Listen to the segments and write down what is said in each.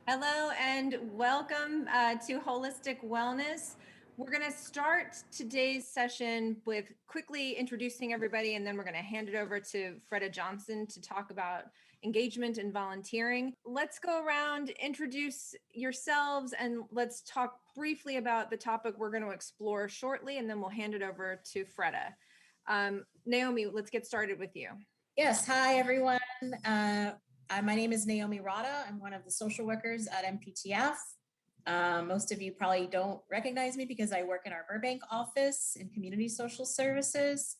Hello and welcome to Holistic Wellness. We're going to start today's session with quickly introducing everybody, and then we're going to hand it over to Freda Johnson to talk about engagement and volunteering. Let's go around, introduce yourselves, and let's talk briefly about the topic we're going to explore shortly, and then we'll hand it over to Freda. Naomi, let's get started with you. Yes, hi everyone. My name is Naomi Rada. I'm one of the social workers at MPTF. Most of you probably don't recognize me because I work in our Burbank office in community social services.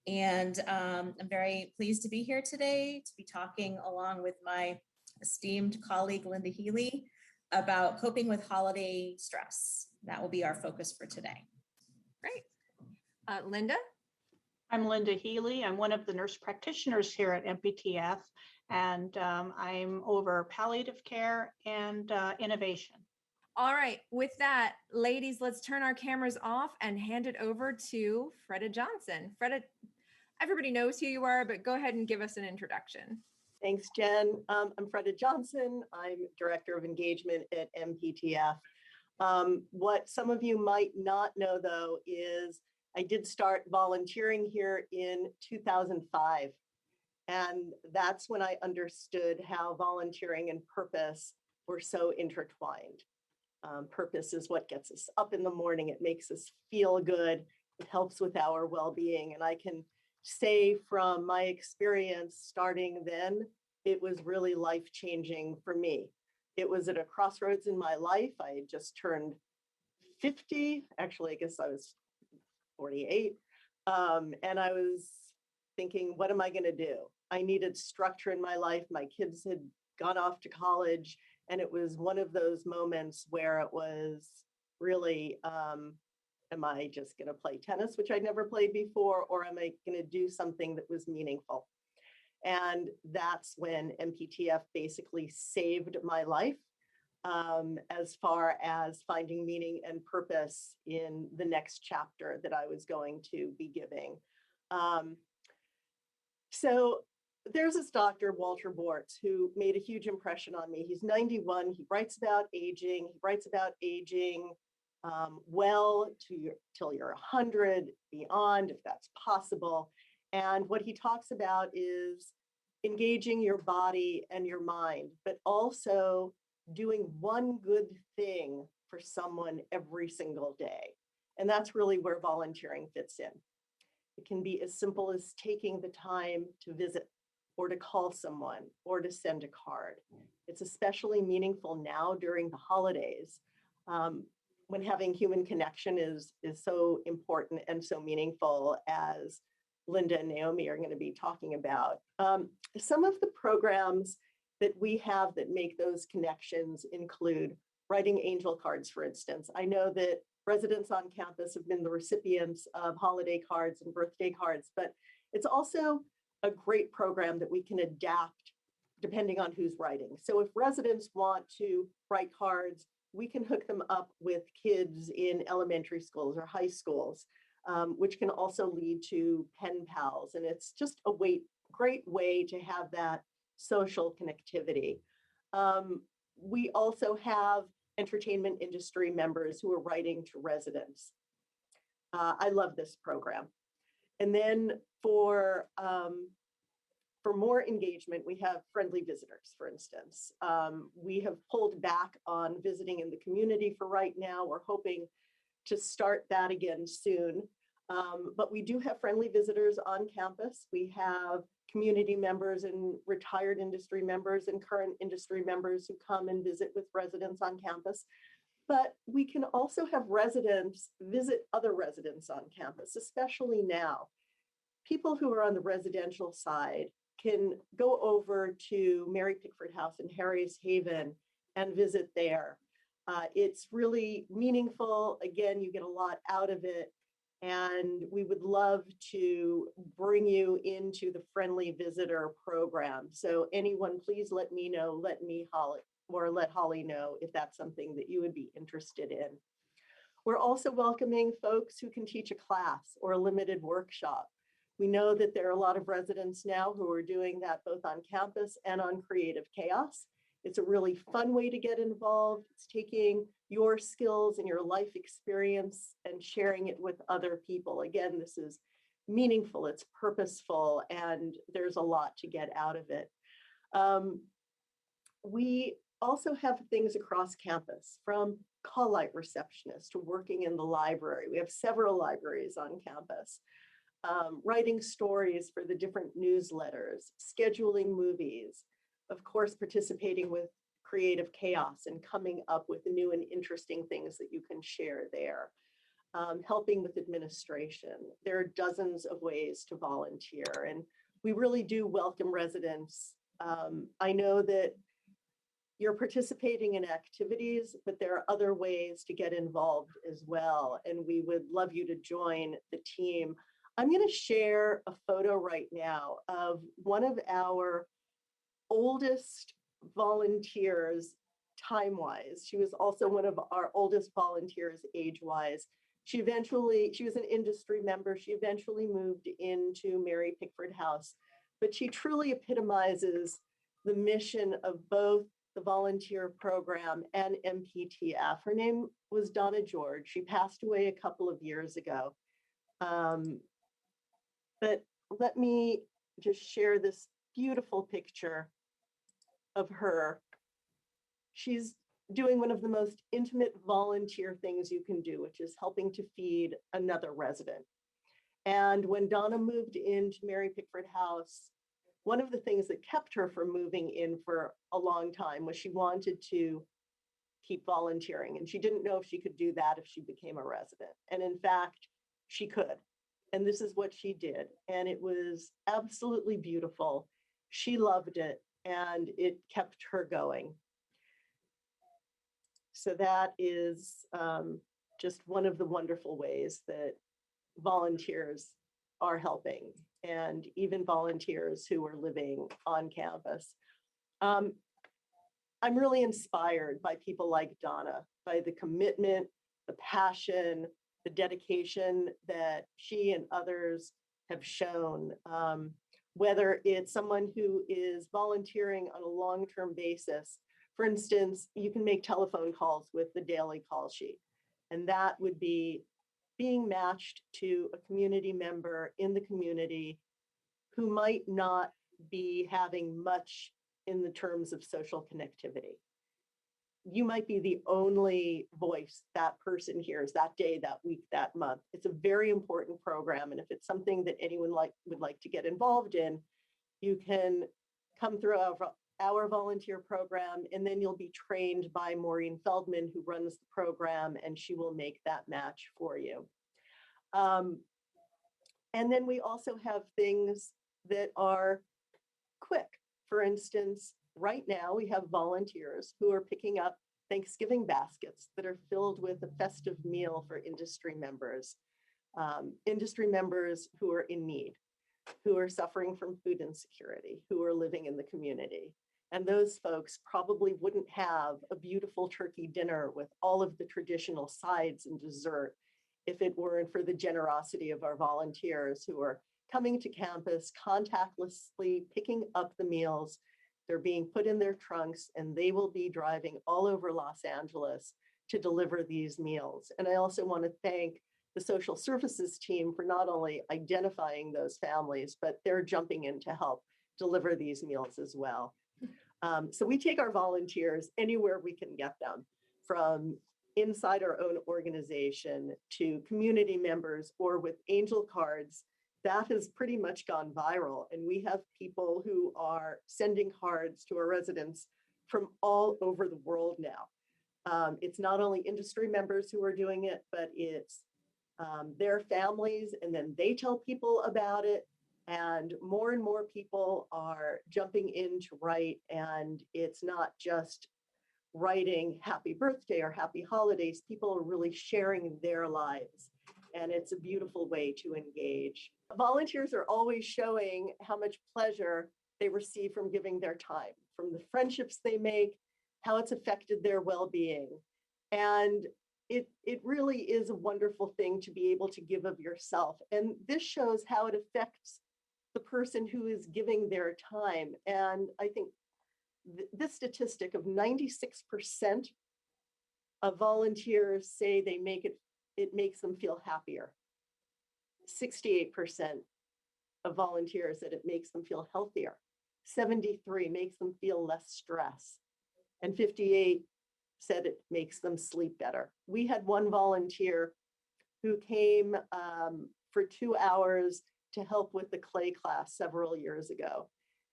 And I'm very pleased to be here today to be talking along with my esteemed colleague, Linda Healy, about coping with holiday stress. That will be our focus for today. Great. Linda? I'm Linda Healy. I'm one of the nurse practitioners here at MPTF, and I'm over palliative care and innovation. All right, with that, ladies, let's turn our cameras off and hand it over to Freda Johnson. Freda, everybody knows who you are, but go ahead and give us an introduction. Thanks, Jen. I'm Freda Johnson. I'm Director of Engagement at MPTF. What some of you might not know, though, is I did start volunteering here in 2005. And that's when I understood how volunteering and purpose were so intertwined. Purpose is what gets us up in the morning. It makes us feel good. It helps with our well-being. And I can say from my experience starting then, it was really life-changing for me. It was at a crossroads in my life. I had just turned 50. Actually, I guess I was 48. And I was thinking, what am I going to do? I needed structure in my life. My kids had gone off to college. And it was one of those moments where it was really, am I just going to play tennis, which I'd never played before, or am I going to do something that was meaningful? And that's when MPTF basically saved my life as far as finding meaning and purpose in the next chapter that I was going to be giving. So there's this doctor, Walter Bortz, who made a huge impression on me. He's 91. He writes about aging. He writes about aging well till you're 100, beyond, if that's possible. And what he talks about is engaging your body and your mind, but also doing one good thing for someone every single day. And that's really where volunteering fits in. It can be as simple as taking the time to visit or to call someone or to send a card. It's especially meaningful now during the holidays when having human connection is so important and so meaningful, as Linda and Naomi are going to be talking about. Some of the programs that we have that make those connections include writing angel cards, for instance. I know that residents on campus have been the recipients of holiday cards and birthday cards, but it's also a great program that we can adapt depending on who's writing. So if residents want to write cards, we can hook them up with kids in elementary schools or high schools, which can also lead to pen pals. And it's just a great way to have that social connectivity. We also have entertainment industry members who are writing to residents. I love this program. And then for more engagement, we have friendly visitors, for instance. We have pulled back on visiting in the community for right now. We're hoping to start that again soon. But we do have friendly visitors on campus. We have community members and retired industry members and current industry members who come and visit with residents on campus. But we can also have residents visit other residents on campus, especially now. People who are on the residential side can go over to Mary Pickford House in Harry's Haven and visit there. It's really meaningful. Again, you get a lot out of it. And we would love to bring you into the friendly visitor program. So anyone, please let me know, let Holly know if that's something that you would be interested in. We're also welcoming folks who can teach a class or a limited workshop. We know that there are a lot of residents now who are doing that both on campus and on Creative Chaos. It's a really fun way to get involved. It's taking your skills and your life experience and sharing it with other people. Again, this is meaningful, it's purposeful, and there's a lot to get out of it. We also have things across campus, from call light receptionist to working in the library. We have several libraries on campus. Writing stories for the different newsletters, scheduling movies, of course, participating with Creative Chaos and coming up with new and interesting things that you can share there. Helping with administration. There are dozens of ways to volunteer, and we really do welcome residents. I know that you're participating in activities, but there are other ways to get involved as well, and we would love you to join the team. I'm going to share a photo right now of one of our oldest volunteers time-wise. She was also one of our oldest volunteers age-wise. She was an industry member. She eventually moved into Mary Pickford House, but she truly epitomizes the mission of both the volunteer program and MPTF. Her name was Donna George. She passed away a couple of years ago. But let me just share this beautiful picture of her. She's doing one of the most intimate volunteer things you can do, which is helping to feed another resident. And when Donna moved into Mary Pickford House, one of the things that kept her from moving in for a long time was she wanted to keep volunteering. And she didn't know if she could do that if she became a resident. And in fact, she could. And this is what she did. And it was absolutely beautiful. She loved it, and it kept her going. So that is just one of the wonderful ways that volunteers are helping, and even volunteers who are living on campus. I'm really inspired by people like Donna, by the commitment, the passion, the dedication that she and others have shown. Whether it's someone who is volunteering on a long-term basis. For instance, you can make telephone calls with the daily call sheet, and that would be being matched to a community member in the community who might not be having much in the terms of social connectivity. You might be the only voice that person hears that day, that week, that month. It's a very important program, and if it's something that anyone would like to get involved in, you can come through our volunteer program, and then you'll be trained by Maureen Feldman, who runs the program, and she will make that match for you. And then we also have things that are quick. For instance, right now we have volunteers who are picking up Thanksgiving baskets that are filled with a festive meal for industry members who are in need, who are suffering from food insecurity, who are living in the community. And those folks probably wouldn't have a beautiful turkey dinner with all of the traditional sides and dessert if it weren't for the generosity of our volunteers who are coming to campus contactlessly, picking up the meals. They're being put in their trunks, and they will be driving all over Los Angeles to deliver these meals. And I also want to thank the social services team for not only identifying those families, but they're jumping in to help deliver these meals as well. So we take our volunteers anywhere we can get them, from inside our own organization to community members, or with angel cards. That has pretty much gone viral. And we have people who are sending cards to our residents from all over the world now. It's not only industry members who are doing it, but it's their families, and then they tell people about it. And more people are jumping in to write. And it's not just writing happy birthday or happy holidays. People are really sharing their lives. And it's a beautiful way to engage. Volunteers are always showing how much pleasure they receive from giving their time, from the friendships they make, how it's affected their well-being. And it really is a wonderful thing to be able to give of yourself. And this shows how it affects the person who is giving their time. And I think this statistic of 96% of volunteers say it makes them feel happier. 68% of volunteers said it makes them feel healthier. 73 makes them feel less stress. And 58 said it makes them sleep better. We had one volunteer who came for 2 hours to help with the clay class several years ago.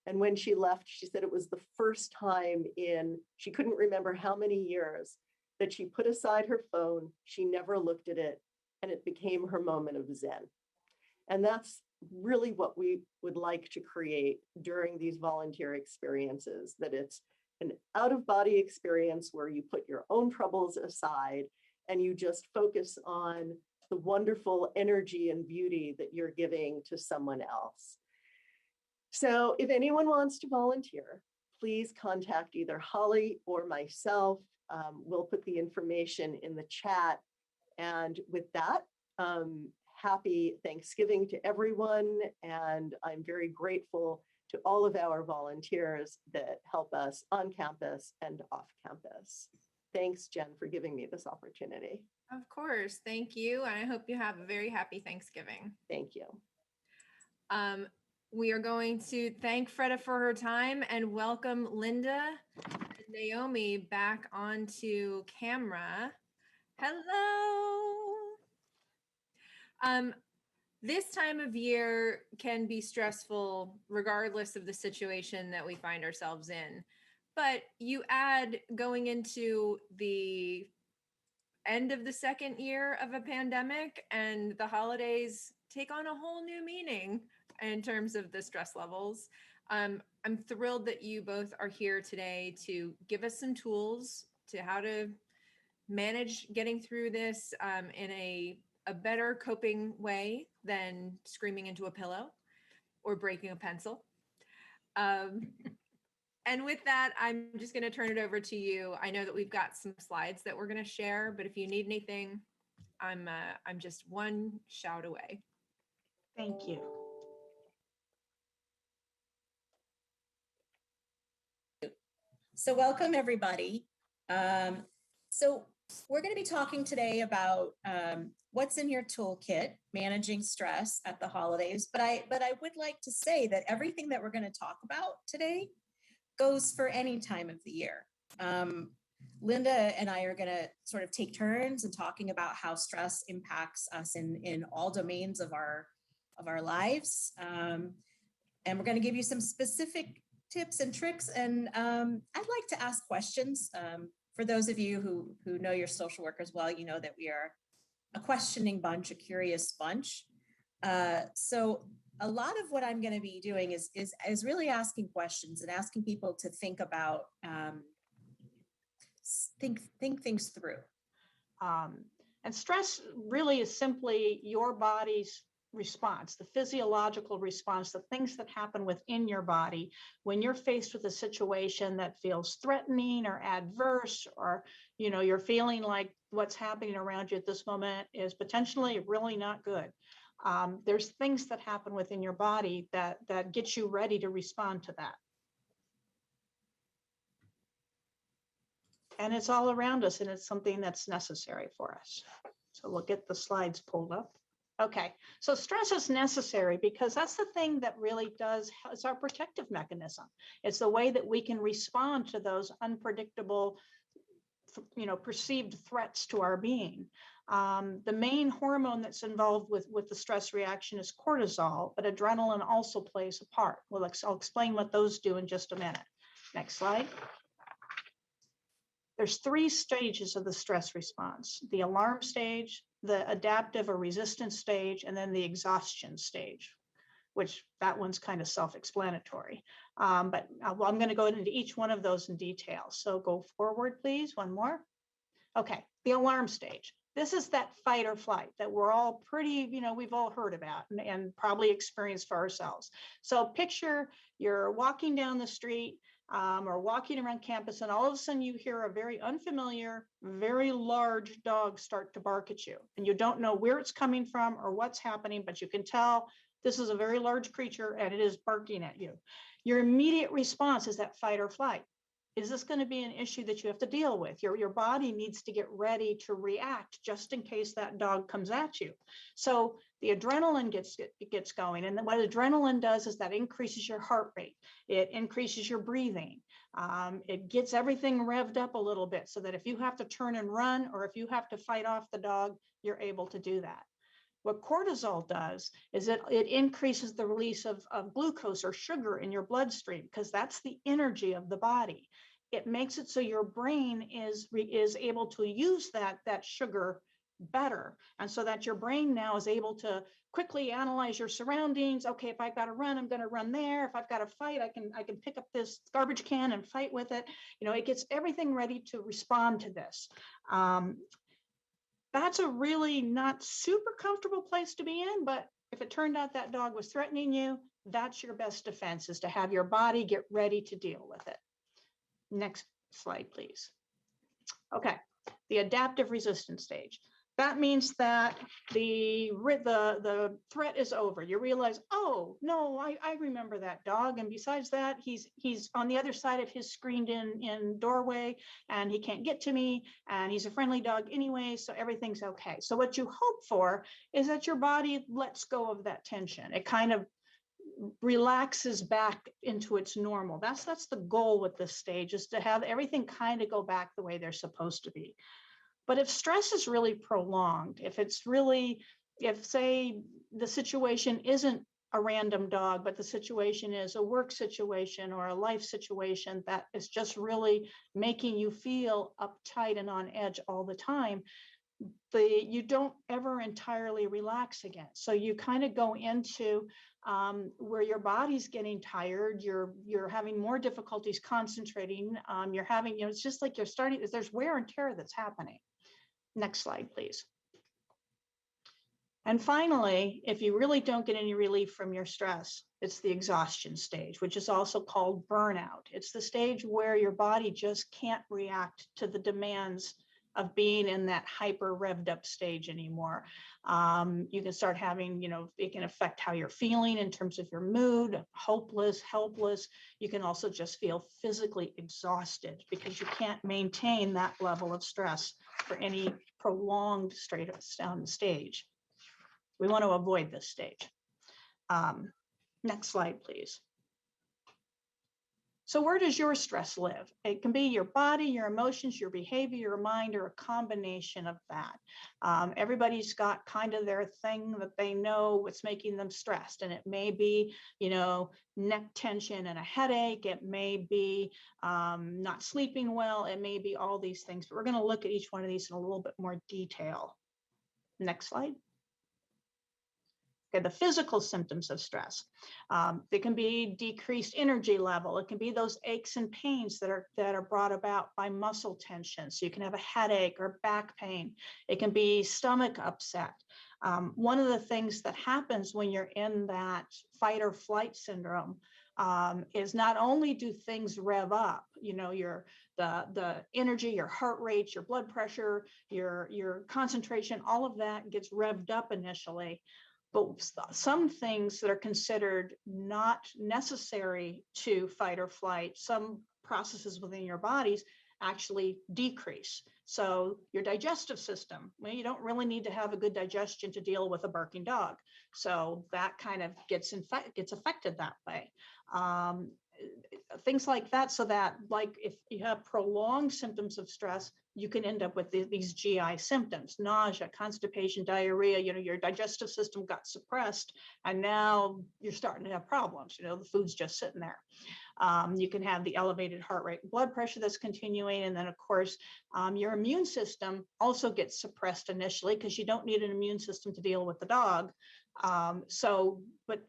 And when she left, she said it was the first time she couldn't remember how many years, that she put aside her phone, she never looked at it, and it became her moment of Zen. And that's really what we would like to create during these volunteer experiences, that it's an out-of-body experience where you put your own troubles aside and you just focus on the wonderful energy and beauty that you're giving to someone else. So if anyone wants to volunteer, please contact either Holly or myself. We'll put the information in the chat. And with that, happy Thanksgiving to everyone. And I'm very grateful to all of our volunteers that help us on campus and off campus. Thanks, Jen, for giving me this opportunity. Of course. Thank you. And I hope you have a very happy Thanksgiving. Thank you. We are going to thank Freda for her time and welcome Linda and Naomi back onto camera. Hello. This time of year can be stressful regardless of the situation that we find ourselves in. But you add going into the end of the second year of a pandemic, and the holidays take on a whole new meaning in terms of the stress levels. I'm thrilled that you both are here today to give us some tools to how to manage getting through this in a better coping way than screaming into a pillow or breaking a pencil. And with that, I'm just going to turn it over to you. I know that we've got some slides that we're going to share, but if you need anything, I'm just one shout away. Thank you. So welcome, everybody. So we're going to be talking today about what's in your toolkit, managing stress at the holidays. But I would like to say that everything that we're going to talk about today goes for any time of the year. Linda and I are going to sort of take turns in talking about how stress impacts us in all domains of our lives. And we're going to give you some specific tips and tricks. And I'd like to ask questions. For those of you who know your social workers well, you know that we are a questioning bunch, a curious bunch. So a lot of what I'm going to be doing is really asking questions and asking people to think about, think things through. And stress really is simply your body's response, the physiological response, the things that happen within your body when you're faced with a situation that feels threatening or adverse, or you're feeling like what's happening around you at this moment is potentially really not good. There's things that happen within your body that get you ready to respond to that. And it's all around us, and it's something that's necessary for us. So we'll get the slides pulled up. Okay, so stress is necessary because that's the thing that really it's our protective mechanism. It's the way that we can respond to those unpredictable, perceived threats to our being. The main hormone that's involved with the stress reaction is cortisol, but adrenaline also plays a part. Well, I'll explain what those do in just a minute. Next slide. There's 3 stages of the stress response: the alarm stage, the adaptive or resistance stage, and then the exhaustion stage, which that one's kind of self-explanatory. But I'm going to go into each one of those in detail. So go forward, please. One more. Okay, the alarm stage. This is that fight or flight that we're all we've all heard about and probably experienced for ourselves. So picture you're walking down the street or walking around campus, and all of a sudden you hear a very unfamiliar, very large dog start to bark at you. And you don't know where it's coming from or what's happening, but you can tell this is a very large creature and it is barking at you. Your immediate response is that fight or flight. is this going to be an issue that you have to deal with? Your body needs to get ready to react just in case that dog comes at you. So the adrenaline gets going. And then what adrenaline does is that increases your heart rate. It increases your breathing. It gets everything revved up a little bit so that if you have to turn and run, or if you have to fight off the dog, you're able to do that. What cortisol does is it increases the release of glucose or sugar in your bloodstream, because that's the energy of the body. It makes it so your brain is able to use that sugar better. And so that your brain now is able to quickly analyze your surroundings. Okay, if I've got to run, I'm going to run there. If I've got to fight, I can pick up this garbage can and fight with it. It gets everything ready to respond to this. That's a really not super comfortable place to be in, but if it turned out that dog was threatening you, that's your best defense, is to have your body get ready to deal with it. Next slide, please. Okay, the adaptive resistance stage. That means that the threat is over. You realize, oh no, I remember that dog, and besides that, he's on the other side of his screened-in doorway, and he can't get to me, and he's a friendly dog anyway, so everything's okay. So what you hope for is that your body lets go of that tension. It kind of relaxes back into its normal. That's the goal with this stage, is to have everything kind of go back the way they're supposed to be. But if stress is really prolonged, if say the situation isn't a random dog, but the situation is a work situation or a life situation that is just really making you feel uptight and on edge all the time, you don't ever entirely relax again. So you kind of go into where your body's getting tired, you're having more difficulties concentrating, you're having, it's just like there's wear and tear that's happening. Next slide, please. And finally, if you really don't get any relief from your stress, it's the exhaustion stage, which is also called burnout. It's the stage where your body just can't react to the demands of being in that hyper revved up stage anymore. You can start having, it can affect how you're feeling in terms of your mood, hopeless, helpless. You can also just feel physically exhausted because you can't maintain that level of stress for any prolonged straight down stage. We want to avoid this stage. Next slide, please. So where does your stress live? It can be your body, your emotions, your behavior, your mind, or a combination of that. Everybody's got kind of their thing that they know what's making them stressed. And it may be, neck tension and a headache. It may be not sleeping well. It may be all these things. But we're going to look at each one of these in a little bit more detail. Next slide. Okay, the physical symptoms of stress. They can be decreased energy level. It can be those aches and pains that are brought about by muscle tension. So you can have a headache or back pain. It can be stomach upset. One of the things that happens when you're in that fight or flight syndrome is not only do things rev up, the energy, your heart rate, your blood pressure, your concentration, all of that gets revved up initially. But some things that are considered not necessary to fight or flight, some processes within your bodies actually decrease. So your digestive system, well, you don't really need to have a good digestion to deal with a barking dog. So that kind of gets affected that way. Things like that, so that like if you have prolonged symptoms of stress, you can end up with these GI symptoms, nausea, constipation, diarrhea, your digestive system got suppressed and now you're starting to have problems, the food's just sitting there. You can have the elevated heart rate, blood pressure that's continuing. And then of course, your immune system also gets suppressed initially because you don't need an immune system to deal with the dog. But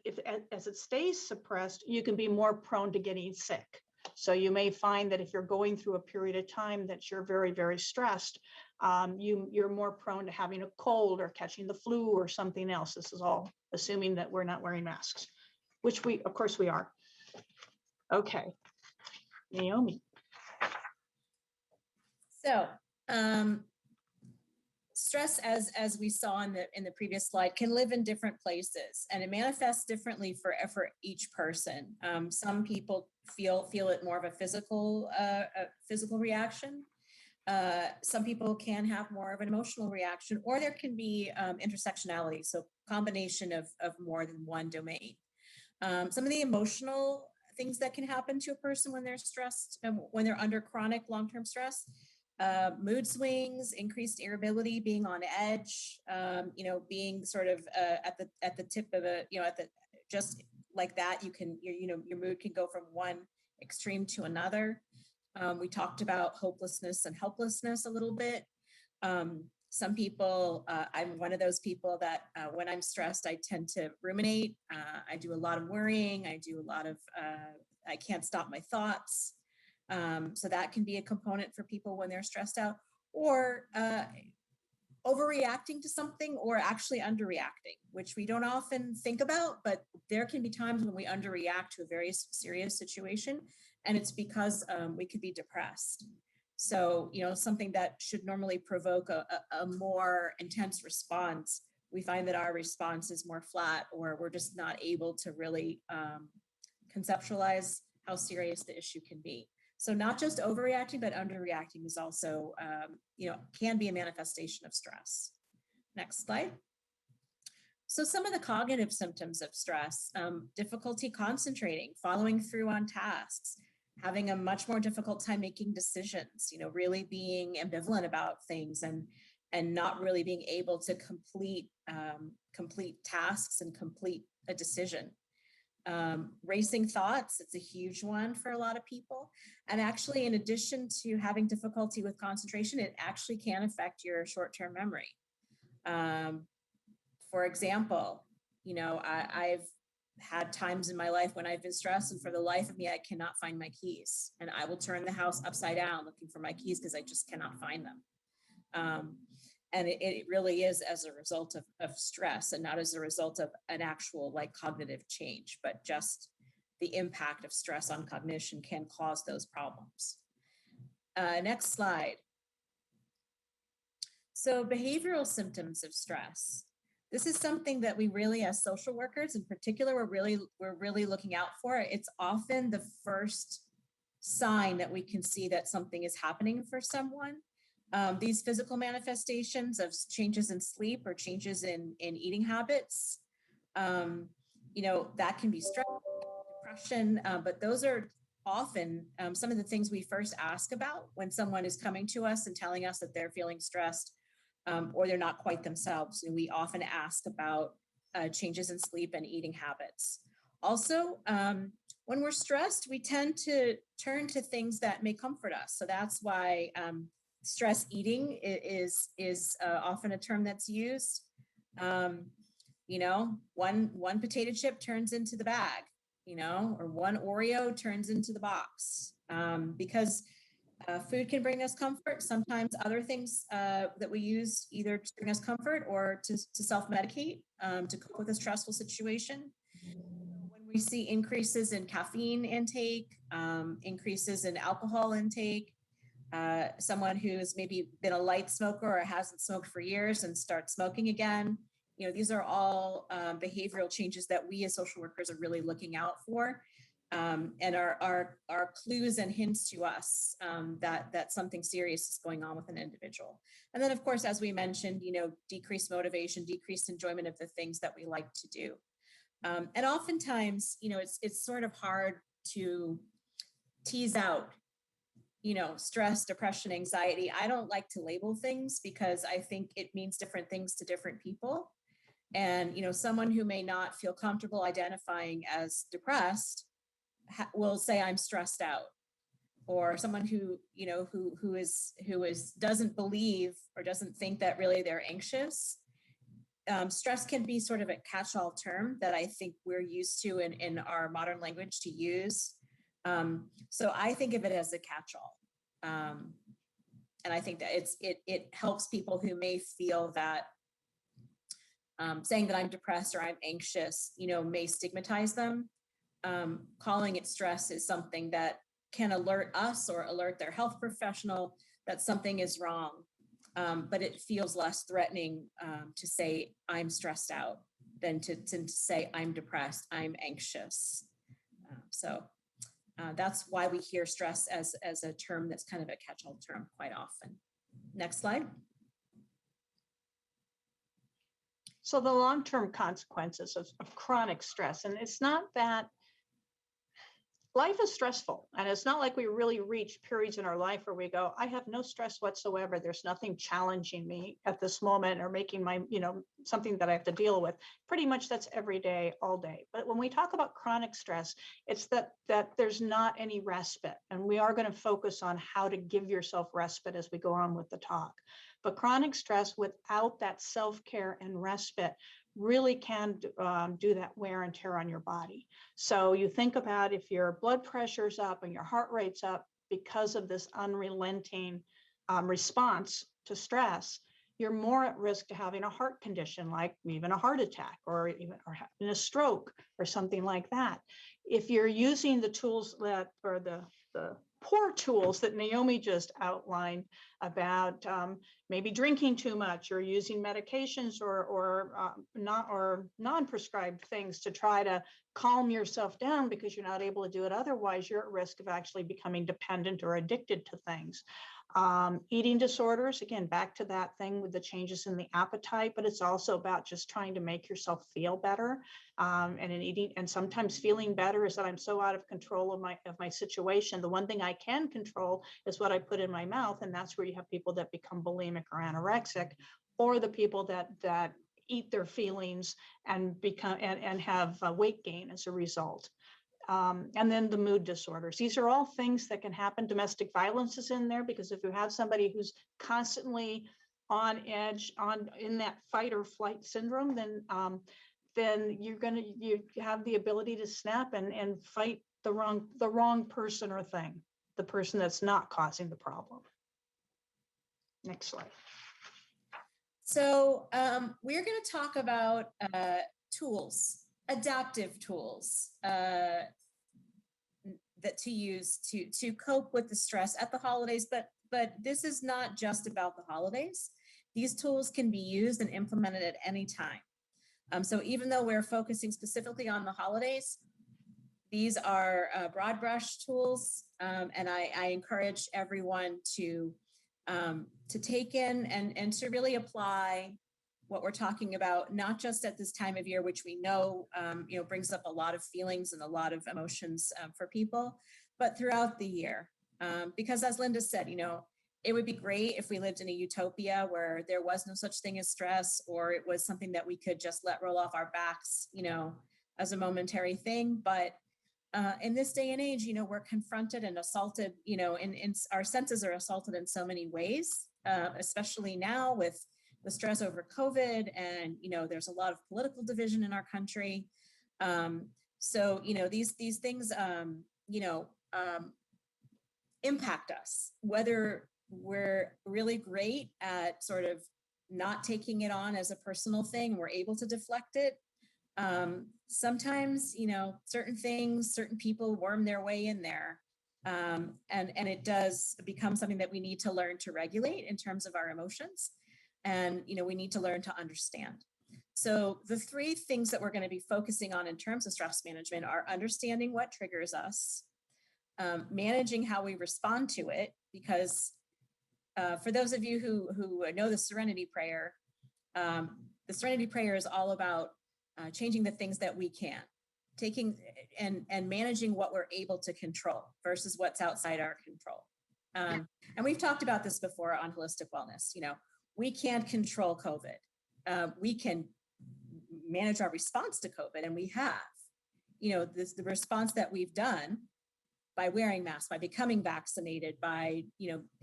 as it stays suppressed, you can be more prone to getting sick. So you may find that if you're going through a period of time that you're very, very stressed, you're more prone to having a cold or catching the flu or something else. This is all assuming that we're not wearing masks, which of course we are. Okay, Naomi. So stress, as we saw in the previous slide, can live in different places, and it manifests differently for each person. Some people feel it more of a physical reaction. Some people can have more of an emotional reaction, or there can be intersectionality, so combination of more than one domain. Some of the emotional things that can happen to a person when they're stressed, when they're under chronic long-term stress, mood swings, increased irritability, being on edge, being sort of at the tip of just like that, your mood can go from one extreme to another. We talked about hopelessness and helplessness a little bit. Some people, I'm one of those people that when I'm stressed, I tend to ruminate. I do a lot of worrying. I do a lot of, I can't stop my thoughts. So that can be a component for people when they're stressed out, or overreacting to something, or actually underreacting, which we don't often think about, but there can be times when we underreact to a very serious situation, and it's because we could be depressed. So, something that should normally provoke a more intense response, we find that our response is more flat, or we're just not able to really conceptualize how serious the issue can be. So not just overreacting, but underreacting is also, can be a manifestation of stress. Next slide. So some of the cognitive symptoms of stress, difficulty concentrating, following through on tasks, having a much more difficult time making decisions, really being ambivalent about things, and not really being able to complete tasks and complete a decision. Racing thoughts, it's a huge one for a lot of people. And actually, in addition to having difficulty with concentration, it actually can affect your short-term memory. For example, I've had times in my life when I've been stressed, and for the life of me, I cannot find my keys. And I will turn the house upside down looking for my keys because I just cannot find them. And it really is as a result of stress, and not as a result of an actual cognitive change, but just the impact of stress on cognition can cause those problems. Next slide. So behavioral symptoms of stress. This is something that we really, as social workers in particular, we're really looking out for. It's often the first sign that we can see that something is happening for someone. These physical manifestations of changes in sleep or changes in eating habits, that can be stress, depression, but those are often some of the things we first ask about when someone is coming to us and telling us that they're feeling stressed, or they're not quite themselves. And we often ask about changes in sleep and eating habits. Also, when we're stressed, we tend to turn to things that may comfort us. So that's why stress eating is often a term that's used. One potato chip turns into the bag, or one Oreo turns into the box, because food can bring us comfort. Sometimes other things that we use either to bring us comfort or to self-medicate to cope with a stressful situation. When we see increases in caffeine intake, increases in alcohol intake, someone who's maybe been a light smoker or hasn't smoked for years and starts smoking again, these are all behavioral changes that we as social workers are really looking out for, and are clues and hints to us that something serious is going on with an individual. And then, of course, as we mentioned, decreased motivation, decreased enjoyment of the things that we like to do. And oftentimes, it's sort of hard to tease out, stress, depression, anxiety. I don't like to label things because I think it means different things to different people. And, someone who may not feel comfortable identifying as depressed will say, I'm stressed out. Or someone who doesn't believe or doesn't think that really they're anxious. Stress can be sort of a catch-all term that I think we're used to in our modern language to use. So I think of it as a catch-all. And I think that it helps people who may feel that saying that I'm depressed or I'm anxious, may stigmatize them. Calling it stress is something that can alert us or alert their health professional that something is wrong. but it feels less threatening to say I'm stressed out than to say I'm depressed, I'm anxious. That's why we hear stress as a term that's kind of a catch-all term quite often. Next slide. So the long-term consequences of chronic stress, and it's not that life is stressful, and it's not like we really reach periods in our life where we go, I have no stress whatsoever. There's nothing challenging me at this moment or making my, something that I have to deal with. Pretty much that's every day, all day. But when we talk about chronic stress, it's that there's not any respite. And we are going to focus on how to give yourself respite as we go on with the talk. But chronic stress without that self-care and respite really can do that wear and tear on your body. So you think about if your blood pressure's up and your heart rate's up because of this unrelenting response to stress, you're more at risk to having a heart condition, like even a heart attack or having a stroke or something like that. If you're using the tools that are the poor tools that Naomi just outlined about maybe drinking too much or using medications or non-prescribed things to try to calm yourself down because you're not able to do it otherwise, you're at risk of actually becoming dependent or addicted to things. Eating disorders, again, back to that thing with the changes in the appetite, but it's also about just trying to make yourself feel better. And in eating, and sometimes feeling better is that I'm so out of control of my situation. The one thing I can control is what I put in my mouth, and that's where you have people that become bulimic or anorexic, or the people that eat their feelings and become and have weight gain as a result. And then the mood disorders. These are all things that can happen. Domestic violence is in there because if you have somebody who's constantly on edge, in that fight or flight syndrome, then you have the ability to snap and fight the wrong person or thing, the person that's not causing the problem. Next slide. So we're going to talk about tools, adaptive tools that to use to cope with the stress at the holidays, but this is not just about the holidays. These tools can be used and implemented at any time. So even though we're focusing specifically on the holidays, these are broad brush tools, and I encourage everyone to take in and to really apply what we're talking about, not just at this time of year, which we know, brings up a lot of feelings and a lot of emotions for people, but throughout the year. Because as Linda said, it would be great if we lived in a utopia where there was no such thing as stress, or it was something that we could just let roll off our backs, as a momentary thing. But in this day and age, we're confronted and assaulted, in our senses are assaulted in so many ways, especially now with the stress over COVID, and there's a lot of political division in our country. So these things impact us, whether we're really great at sort of not taking it on as a personal thing, we're able to deflect it. Sometimes certain things, certain people worm their way in there, and it does become something that we need to learn to regulate in terms of our emotions. And, we need to learn to understand. So the three things that we're going to be focusing on in terms of stress management are understanding what triggers us, managing how we respond to it, because for those of you who know the Serenity Prayer is all about changing the things that we can, taking and managing what we're able to control versus what's outside our control. And we've talked about this before on holistic wellness. We can't control COVID. We can manage our response to COVID, and we have. The response that we've done by wearing masks, by becoming vaccinated, by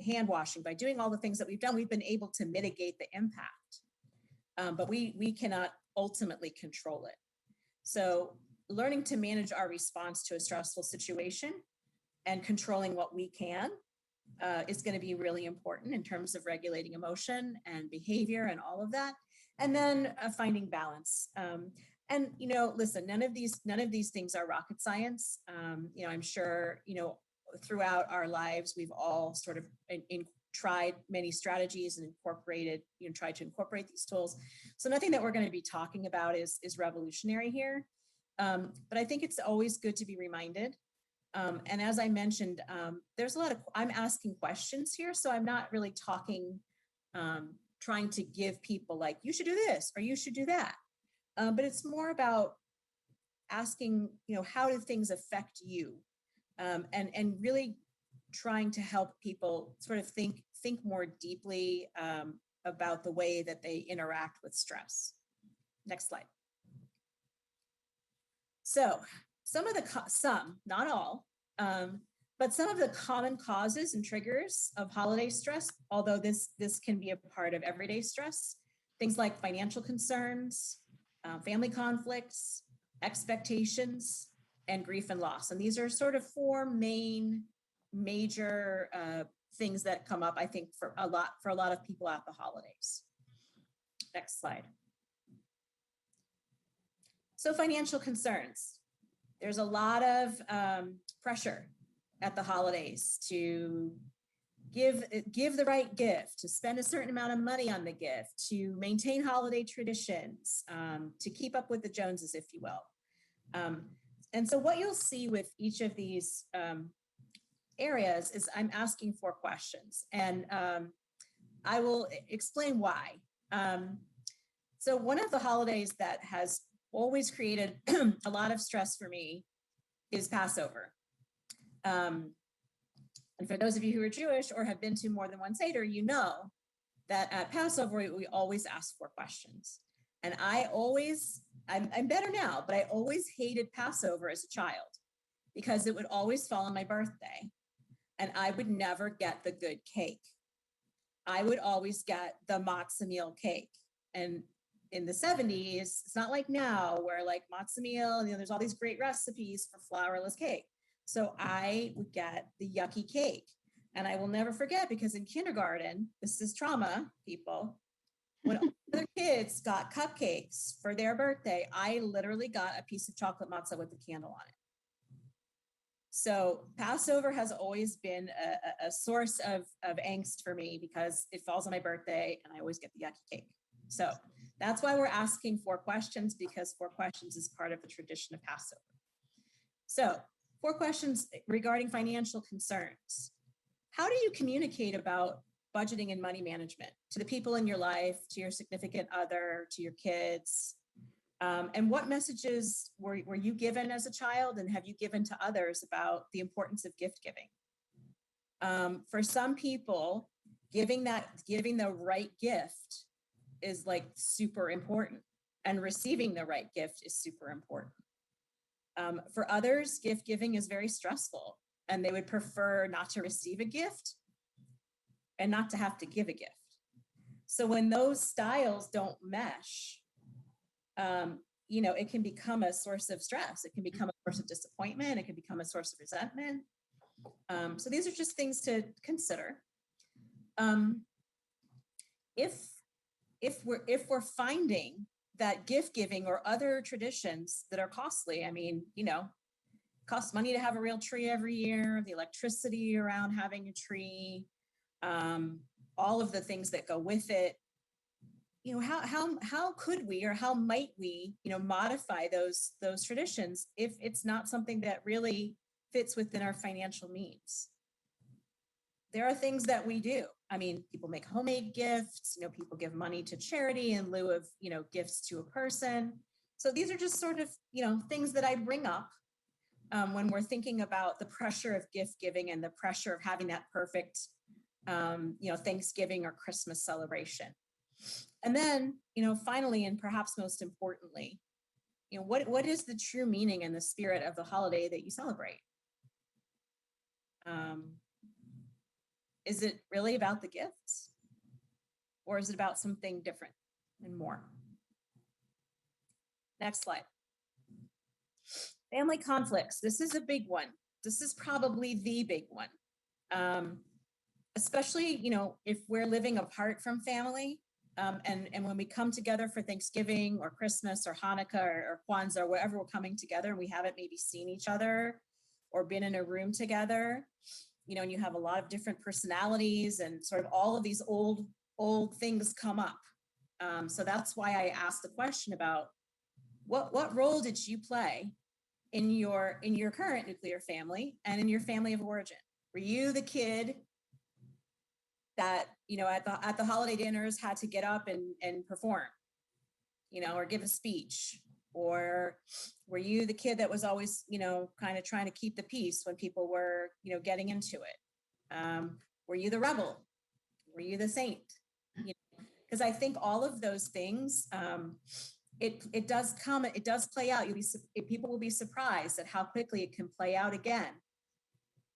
hand washing, by doing all the things that we've done, we've been able to mitigate the impact. But we cannot ultimately control it. So learning to manage our response to a stressful situation and controlling what we can is going to be really important in terms of regulating emotion and behavior and all of that. And then finding balance. And listen, none of these things are rocket science. I'm sure throughout our lives we've all sort of tried many strategies and tried to incorporate these tools. So nothing that we're going to be talking about is revolutionary here. But I think it's always good to be reminded. And as I mentioned, there's I'm asking questions here. So I'm not really talking, trying to give people like, you should do this or you should do that. But it's more about asking, how do things affect you? And really trying to help people sort of think more deeply about the way that they interact with stress. Next slide. So not all, but some of the common causes and triggers of holiday stress, although this can be a part of everyday stress, things like financial concerns, family conflicts, expectations, and grief and loss. And these are sort of four major things that come up, I think, for a lot of people at the holidays. Next slide. So financial concerns. There's a lot of pressure at the holidays to give the right gift, to spend a certain amount of money on the gift, to maintain holiday traditions, to keep up with the Joneses, if you will. And so what you'll see with each of these areas is I'm asking 4 questions, and I will explain why. So one of the holidays that has always created a lot of stress for me is Passover. And for those of you who are Jewish or have been to more than one Seder, you know that at Passover, we always ask 4 questions. And I'm better now, but I always hated Passover as a child because it would always fall on my birthday and I would never get the good cake. I would always get the matzah meal cake. And in the 70s, it's not like now where like matzah meal, there's all these great recipes for flourless cake. So I would get the yucky cake. And I will never forget, because in kindergarten, this is trauma, people, when other kids got cupcakes for their birthday, I literally got a piece of chocolate matzah with a candle on it. So Passover has always been a source of angst for me because it falls on my birthday and I always get the yucky cake. So that's why we're asking 4 questions, because 4 questions is part of the tradition of Passover. So 4 questions regarding financial concerns. How do you communicate about budgeting and money management to the people in your life, to your significant other, to your kids? And what messages were you given as a child, and have you given to others about the importance of gift giving? For some people, giving the right gift is like super important, and receiving the right gift is super important. For others, gift giving is very stressful, and they would prefer not to receive a gift and not to have to give a gift. So when those styles don't mesh, it can become a source of stress. It can become a source of disappointment. It can become a source of resentment. So these are just things to consider. If we're finding that gift giving or other traditions that are costly, costs money to have a real tree every year, the electricity around having a tree, all of the things that go with it. How could we, or how might we, modify those traditions if it's not something that really fits within our financial means? There are things that we do. People make homemade gifts, people give money to charity in lieu of, gifts to a person. So these are just sort of, things that I bring up when we're thinking about the pressure of gift giving and the pressure of having that perfect, Thanksgiving or Christmas celebration. And then, finally, and perhaps most importantly, what is the true meaning and the spirit of the holiday that you celebrate? Is it really about the gifts, or is it about something different and more? Next slide. Family conflicts. This is a big one. This is probably the big one, especially, if we're living apart from family. And when we come together for Thanksgiving or Christmas or Hanukkah or Kwanzaa or wherever we're coming together, we haven't maybe seen each other or been in a room together. and you have a lot of different personalities and sort of all of these old things come up. So that's why I asked the question about what role did you play in your current nuclear family and in your family of origin? Were you the kid that, at the holiday dinners had to get up and perform, or give a speech? Or were you the kid that was always, kind of trying to keep the peace when people were, getting into it? Were you the rebel? Were you the saint? Because I think all of those things, it does play out. People will be surprised at how quickly it can play out again.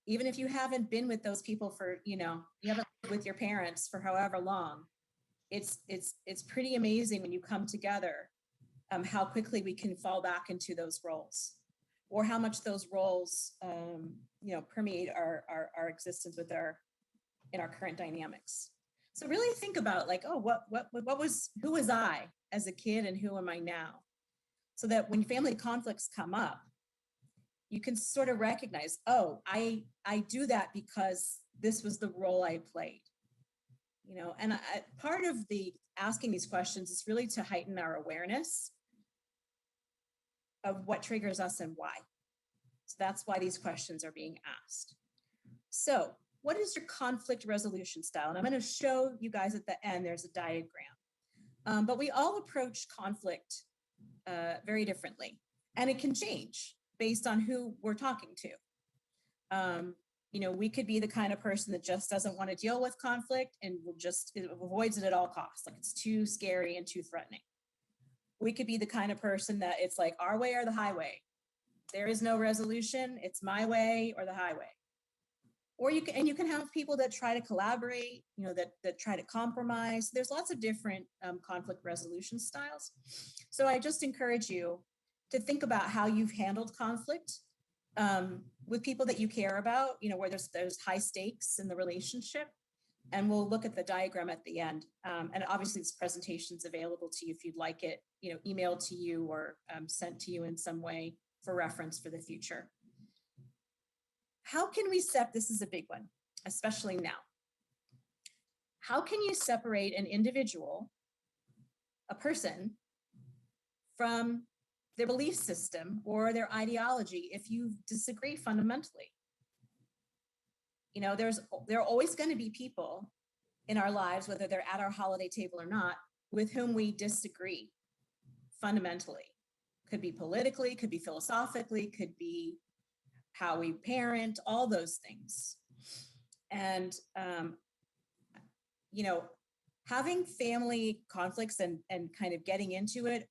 Even if you haven't been with those people for, you haven't lived with your parents for however long, it's pretty amazing when you come together, how quickly we can fall back into those roles, or how much those roles, permeate our existence in our current dynamics. So really think about who was I as a kid and who am I now? So that when family conflicts come up, you can sort of recognize, oh, I do that because this was the role I played, and part of the asking these questions is really to heighten our awareness of what triggers us and why. So that's why these questions are being asked. So what is your conflict resolution style? And I'm going to show you guys at the end, there's a diagram. But we all approach conflict very differently, and it can change based on who we're talking to. We could be the kind of person that just doesn't want to deal with conflict and it avoids it at all costs. Like, it's too scary and too threatening. We could be the kind of person that it's like our way or the highway. There is no resolution. It's my way or the highway. Or you can have people that try to collaborate, that try to compromise. There's lots of different conflict resolution styles. So I just encourage you to think about how you've handled conflict with people that you care about, where there's high stakes in the relationship. And we'll look at the diagram at the end. And obviously this presentation is available to you if you'd like it, emailed to you or sent to you in some way for reference for the future. How can we this is a big one, especially now. How can you separate an individual, a person, from their belief system or their ideology if you disagree fundamentally? There are always going to be people in our lives, whether they're at our holiday table or not, with whom we disagree fundamentally. Could be politically, could be philosophically, could be how we parent, all those things. And, having family conflicts and kind of getting into it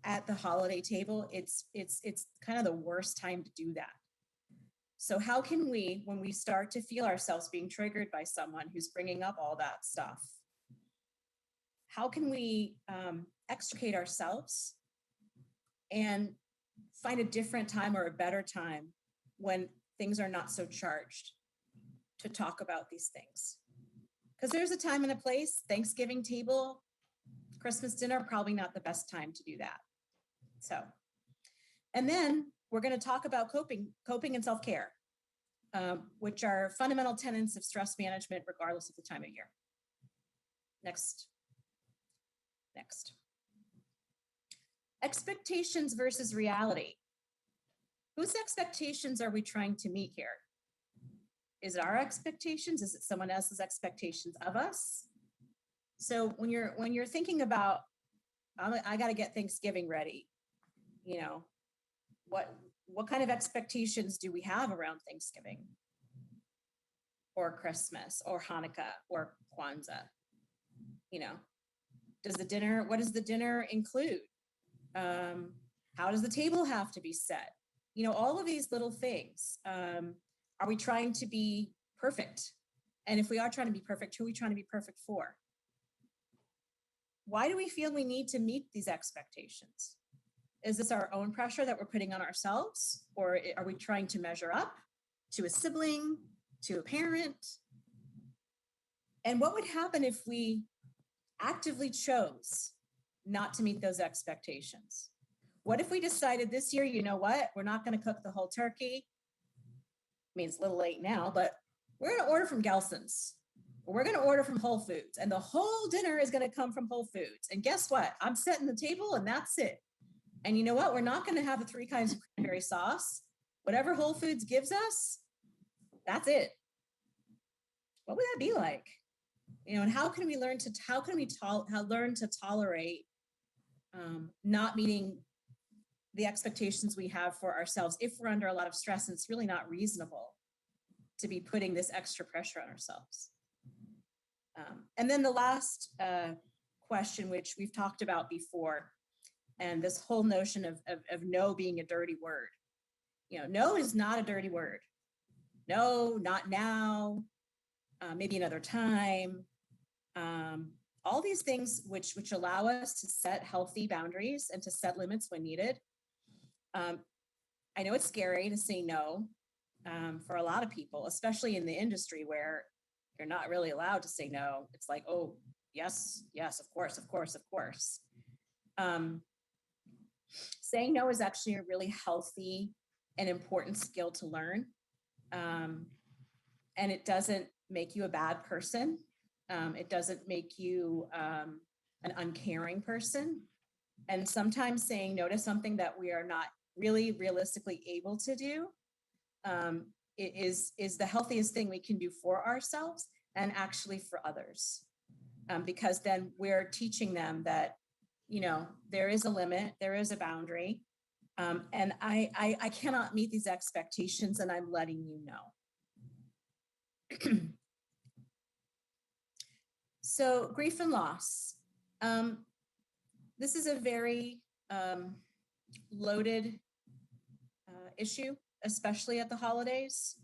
at the holiday table, it's kind of the worst time to do that. So how can we, when we start to feel ourselves being triggered by someone who's bringing up all that stuff, how can we extricate ourselves and find a different time or a better time when things are not so charged to talk about these things? Because there's a time and a place. Thanksgiving table, Christmas dinner, probably not the best time to do that. So, and then we're going to talk about coping and self-care, which are fundamental tenets of stress management, regardless of the time of year. Next. Expectations versus reality. Whose expectations are we trying to meet here? Is it our expectations? Is it someone else's expectations of us? So when you're thinking about, I got to get Thanksgiving ready, what kind of expectations do we have around Thanksgiving or Christmas or Hanukkah or Kwanzaa? What does the dinner include? How does the table have to be set? All of these little things. Are we trying to be perfect? And if we are trying to be perfect, who are we trying to be perfect for? Why do we feel we need to meet these expectations? Is this our own pressure that we're putting on ourselves? Or are we trying to measure up to a sibling, to a parent? And what would happen if we actively chose not to meet those expectations? What if we decided this year, we're not going to cook the whole turkey? I mean, it's a little late now, but we're going to order from Gelson's, or we're going to order from Whole Foods, and the whole dinner is going to come from Whole Foods. And guess what? I'm setting the table and that's it. And you know what? We're not going to have the 3 kinds of cranberry sauce. Whatever Whole Foods gives us, that's it. What would that be like? And how can we learn to tolerate not meeting the expectations we have for ourselves if we're under a lot of stress, and it's really not reasonable to be putting this extra pressure on ourselves. And then the last question, which we've talked about before, and this whole notion of no being a dirty word. No is not a dirty word. No, not now, maybe another time. All these things which allow us to set healthy boundaries and to set limits when needed. I know it's scary to say no for a lot of people, especially in the industry where you're not really allowed to say no. It's like, oh, yes, of course. Saying no is actually a really healthy and important skill to learn. And it doesn't make you a bad person. It doesn't make you an uncaring person. And sometimes saying no to something that we are not really realistically able to do is the healthiest thing we can do for ourselves and actually for others. Because then we're teaching them that, there is a limit, there is a boundary, and I cannot meet these expectations, and I'm letting you know. So grief and loss. This is a very loaded issue, especially at the holidays.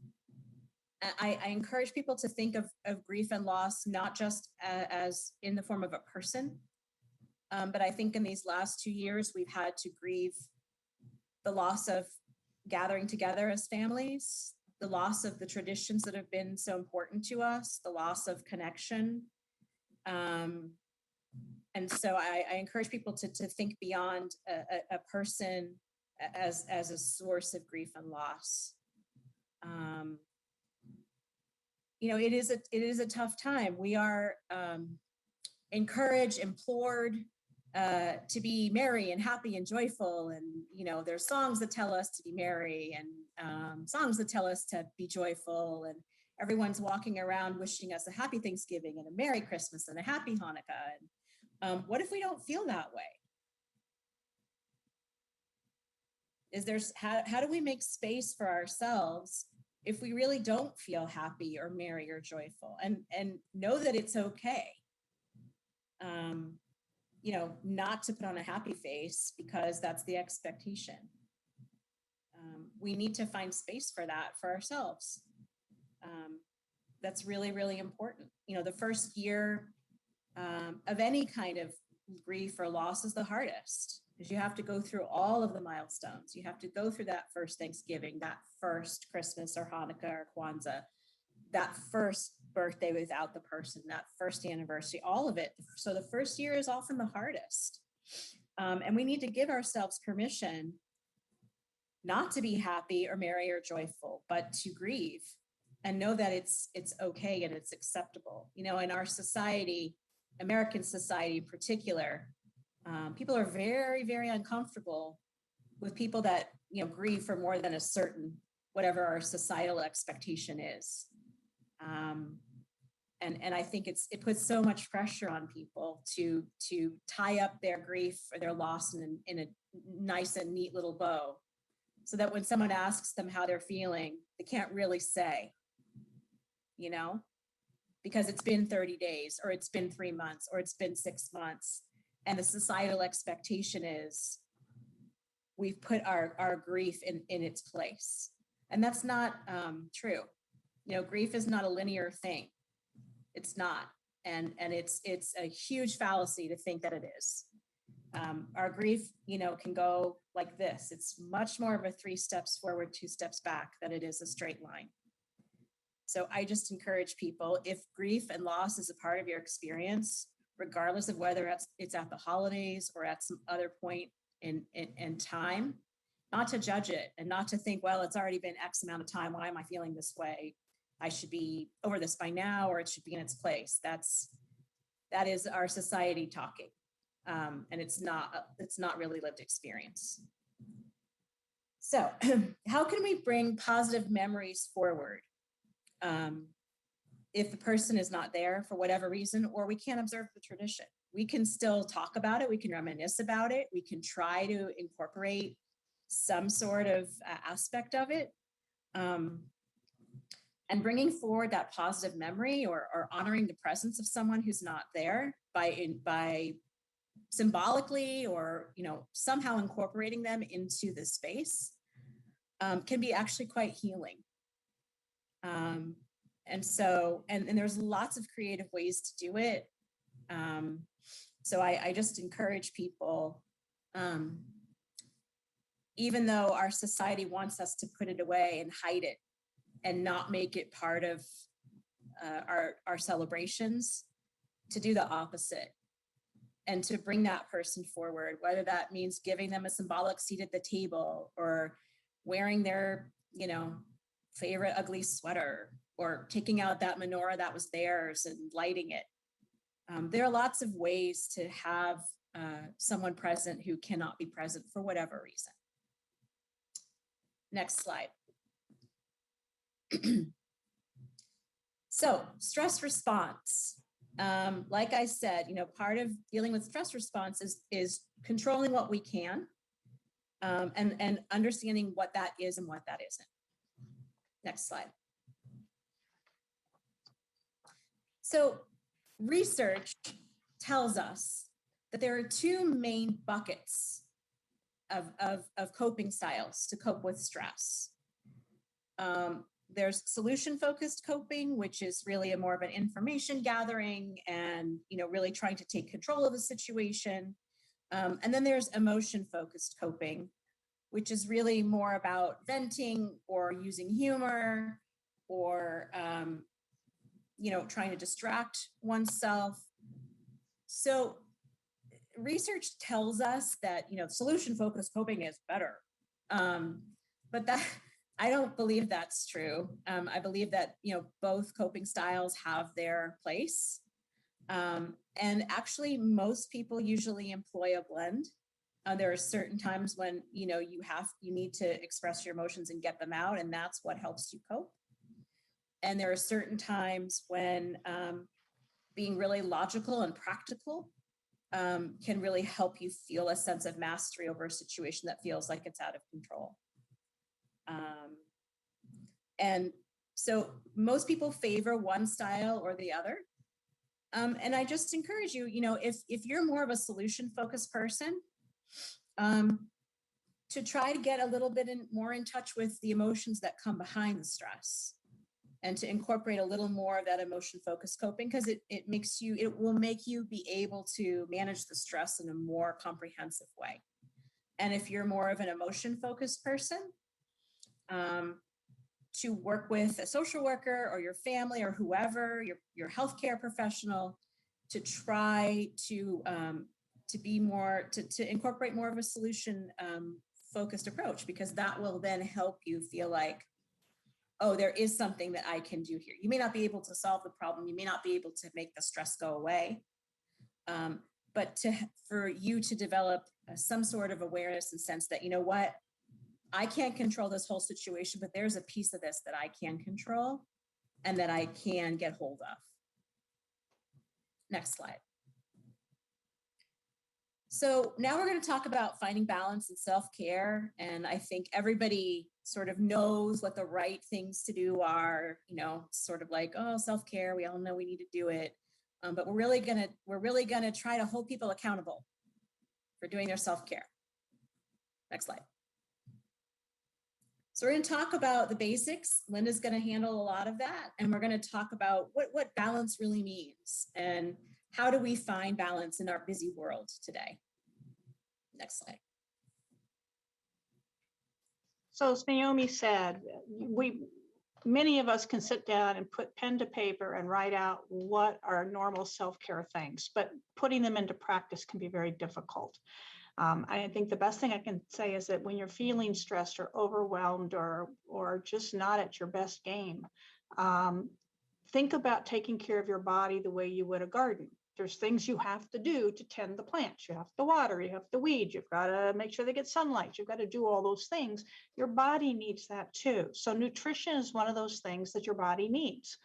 I encourage people to think of grief and loss, not just as in the form of a person, but I think in these last 2 years, we've had to grieve the loss of gathering together as families, the loss of the traditions that have been so important to us, the loss of connection. And so I encourage people to think beyond a person as a source of grief and loss. It is a tough time. We are encouraged, implored to be merry and happy and joyful. And, there's songs that tell us to be merry and songs that tell us to be joyful. And everyone's walking around wishing us a happy Thanksgiving and a Merry Christmas and a happy Hanukkah. And what if we don't feel that way? How do we make space for ourselves if we really don't feel happy or merry or joyful, and know that it's okay? Not to put on a happy face because that's the expectation. We need to find space for that for ourselves. That's really, really important. The first year of any kind of grief or loss is the hardest, because you have to go through all of the milestones. You have to go through that first Thanksgiving, that first Christmas or Hanukkah or Kwanzaa, that first birthday without the person, that first anniversary, all of it. So the first year is often the hardest. And we need to give ourselves permission not to be happy or merry or joyful, but to grieve and know that it's okay and it's acceptable. In our society, American society in particular, people are very, very uncomfortable with people that, grieve for more than a certain, whatever our societal expectation is. And I think it puts so much pressure on people to tie up their grief or their loss in a nice and neat little bow, so that when someone asks them how they're feeling, they can't really say, because it's been 30 days or it's been 3 months or it's been 6 months. And the societal expectation is we've put our grief in its place. And that's not true. Grief is not a linear thing. It's not. And it's a huge fallacy to think that it is. Our grief, can go like this. It's much more of a 3 steps forward, 2 steps back than it is a straight line. So I just encourage people, if grief and loss is a part of your experience, regardless of whether it's at the holidays or at some other point in time, not to judge it and not to think, well, it's already been X amount of time. Why am I feeling this way? I should be over this by now, or it should be in its place. That is our society talking. And it's not really lived experience. So how can we bring positive memories forward if the person is not there for whatever reason, or we can't observe the tradition? We can still talk about it. We can reminisce about it. We can try to incorporate some sort of aspect of it. And bringing forward that positive memory, or honoring the presence of someone who's not there by symbolically, or somehow incorporating them into the space, can be actually quite healing. And there's lots of creative ways to do it. So I just encourage people, even though our society wants us to put it away and hide it and not make it part of our celebrations, to do the opposite and to bring that person forward, whether that means giving them a symbolic seat at the table, or wearing their, favorite ugly sweater, or taking out that menorah that was theirs and lighting it. There are lots of ways to have someone present who cannot be present for whatever reason. Next slide. So stress response. Like I said, part of dealing with stress response is controlling what we can, and understanding what that is and what that isn't. Next slide. So research tells us that there are two main buckets of coping styles to cope with stress. There's solution-focused coping, which is really more of an information gathering and, really trying to take control of the situation. And then there's emotion-focused coping, which is really more about venting or using humor, or, trying to distract oneself. So research tells us that, solution-focused coping is better. But I don't believe that's true. I believe that, both coping styles have their place. And actually, most people usually employ a blend. There are certain times when, you need to express your emotions and get them out, and that's what helps you cope. And there are certain times when being really logical and practical can really help you feel a sense of mastery over a situation that feels like it's out of control. And so most people favor one style or the other. And I just encourage you, if you're more of a solution-focused person, to try to get a little bit more in touch with the emotions that come behind the stress, and to incorporate a little more of that emotion-focused coping, because it will make you be able to manage the stress in a more comprehensive way. And if you're more of an emotion-focused person, to work with a social worker or your family or whoever, your healthcare professional, to try to be more, to incorporate more of a solution focused approach, because that will then help you feel like, oh, there is something that I can do here. You may not be able to solve the problem. You may not be able to make the stress go away. But for you to develop some sort of awareness and sense that, what, I can't control this whole situation, but there's a piece of this that I can control and that I can get hold of. Next slide. So now we're going to talk about finding balance and self-care. And I think everybody sort of knows what the right things to do are, sort of like, oh, self-care, we all know we need to do it. But we're really gonna try to hold people accountable for doing their self-care. Next slide. So we're going to talk about the basics. Linda's going to handle a lot of that. And we're going to talk about what balance really means and how do we find balance in our busy world today. Next slide. So as Naomi said, many of us can sit down and put pen to paper and write out what are normal self-care things, but putting them into practice can be very difficult. I think the best thing I can say is that when you're feeling stressed or overwhelmed or just not at your best game, Think about taking care of your body the way you would a garden. There's things you have to do to tend the plants. You have to water, you have to weed, you've got to make sure they get sunlight, you've got to do all those things. Your body needs that too. So nutrition is one of those things that your body needs.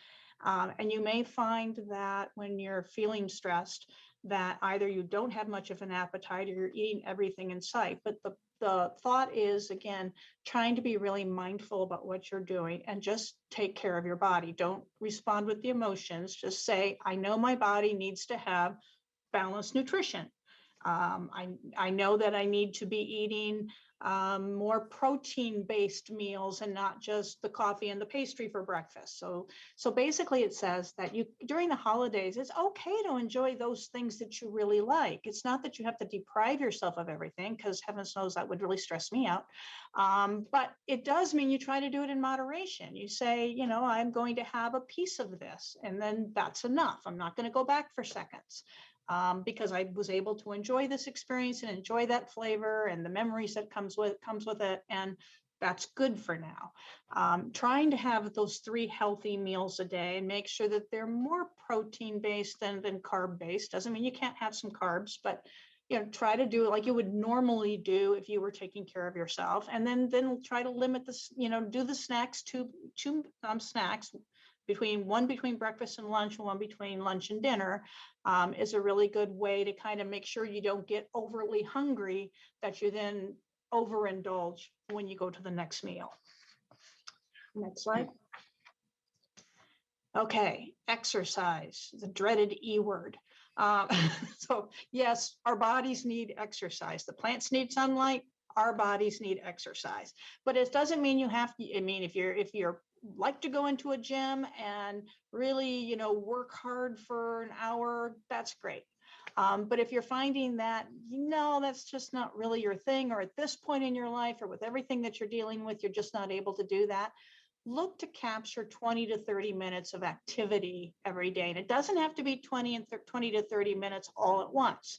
And you may find that when you're feeling stressed, that either you don't have much of an appetite or you're eating everything in sight. But the thought is, again, trying to be really mindful about what you're doing and just take care of your body. Don't respond with the emotions. Just say, I know my body needs to have balanced nutrition. I know that I need to be eating more protein-based meals and not just the coffee and the pastry for breakfast. So basically it says that you, during the holidays, it's okay to enjoy those things that you really like. It's not that you have to deprive yourself of everything, because heavens knows that would really stress me out. But it does mean you try to do it in moderation. You say, you know, I'm going to have a piece of this, and then that's enough. I'm not going to go back for seconds. Because I was able to enjoy this experience and enjoy that flavor and the memories that comes with it. And that's good for now. Trying to have those 3 healthy meals a day and make sure that they're more protein based than carb based. Doesn't mean you can't have some carbs, but you know, try to do it like you would normally do if you were taking care of yourself. And then try to limit this, you know, do the snacks, two snacks, one between breakfast and lunch, and one between lunch and dinner, is a really good way to kind of make sure you don't get overly hungry, that you then overindulge when you go to the next meal. Next slide. Okay, exercise, the dreaded E word. So yes, our bodies need exercise. The plants need sunlight. Our bodies need exercise, but it doesn't mean you have to. I mean, if you're like to go into a gym and really, you know, work hard for an hour, that's great. But if you're finding that, you know, that's just not really your thing, or at this point in your life, or with everything that you're dealing with, you're just not able to do that, look to capture 20 to 30 minutes of activity every day. And it doesn't have to be 20 to 30 minutes all at once.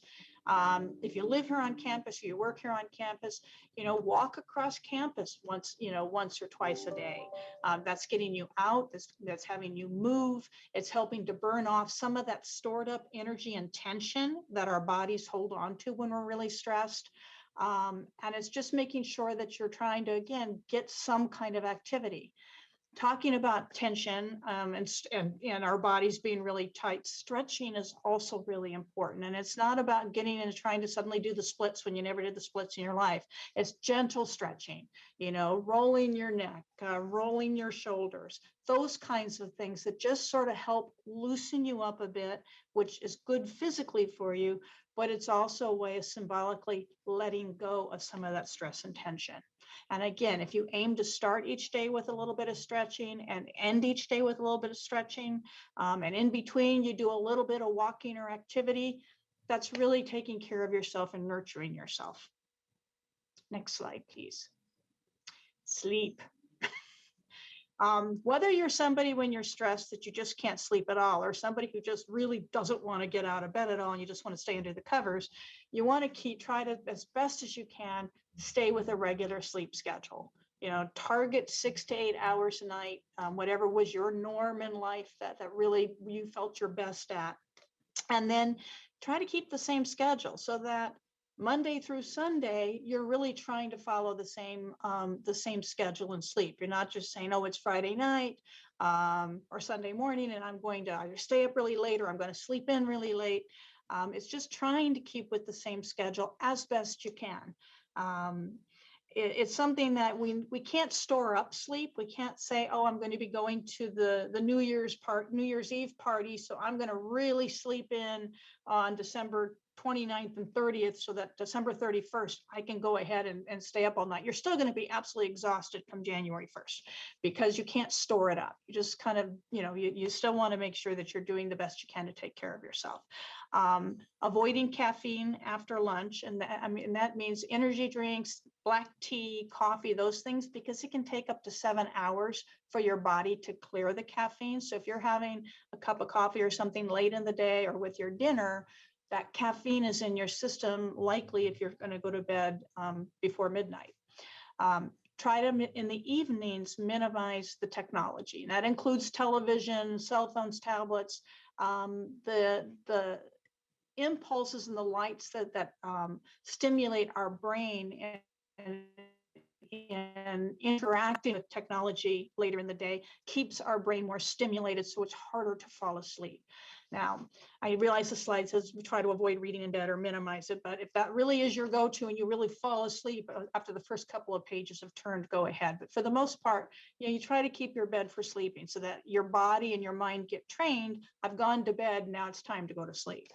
If you live here on campus, or you work here on campus, you know, walk across campus once or twice a day. That's getting you out. That's having you move. It's helping to burn off some of that stored up energy and tension that our bodies hold on to when we're really stressed. And it's just making sure that you're trying to, again, get some kind of activity. Talking about tension and our bodies being really tight, stretching is also really important. And it's not about getting into trying to suddenly do the splits when you never did the splits in your life. It's gentle stretching, you know, rolling your neck, rolling your shoulders, those kinds of things that just sort of help loosen you up a bit, which is good physically for you, but it's also a way of symbolically letting go of some of that stress and tension. And again, if you aim to start each day with a little bit of stretching and end each day with a little bit of stretching, and in between you do a little bit of walking or activity, that's really taking care of yourself and nurturing yourself. Next slide, please. Sleep. Whether you're somebody when you're stressed that you just can't sleep at all, or somebody who just really doesn't want to get out of bed at all and you just want to stay under the covers, you want to try to, as best as you can, stay with a regular sleep schedule. You know, target 6 to 8 hours a night, whatever was your norm in life that really you felt your best at. And then try to keep the same schedule so that Monday through Sunday, you're really trying to follow the same schedule and sleep. You're not just saying, oh, it's Friday night or Sunday morning, and I'm going to either stay up really late or I'm going to sleep in really late. It's just trying to keep with the same schedule as best you can. It's something that we can't store up sleep. We can't say, oh, I'm going to be going to the New Year's Eve party, so I'm going to really sleep in on December 29th and 30th so that December 31st, I can go ahead and stay up all night. You're still going to be absolutely exhausted come January 1st because you can't store it up. You just kind of, you know, you still want to make sure that you're doing the best you can to take care of yourself. Avoiding caffeine after lunch. And that means energy drinks, black tea, coffee, those things, because it can take up to 7 hours for your body to clear the caffeine. So if you're having a cup of coffee or something late in the day or with your dinner, that caffeine is in your system, likely if you're going to go to bed before midnight. try to, in the evenings, minimize the technology. And that includes television, cell phones, tablets, the impulses and the lights that stimulate our brain and interacting with technology later in the day keeps our brain more stimulated, so it's harder to fall asleep. Now, I realize the slide says we try to avoid reading in bed or minimize it, but if that really is your go-to and you really fall asleep after the first couple of pages have turned, go ahead. But for the most part, you try to keep your bed for sleeping so that your body and your mind get trained. I've gone to bed, now it's time to go to sleep.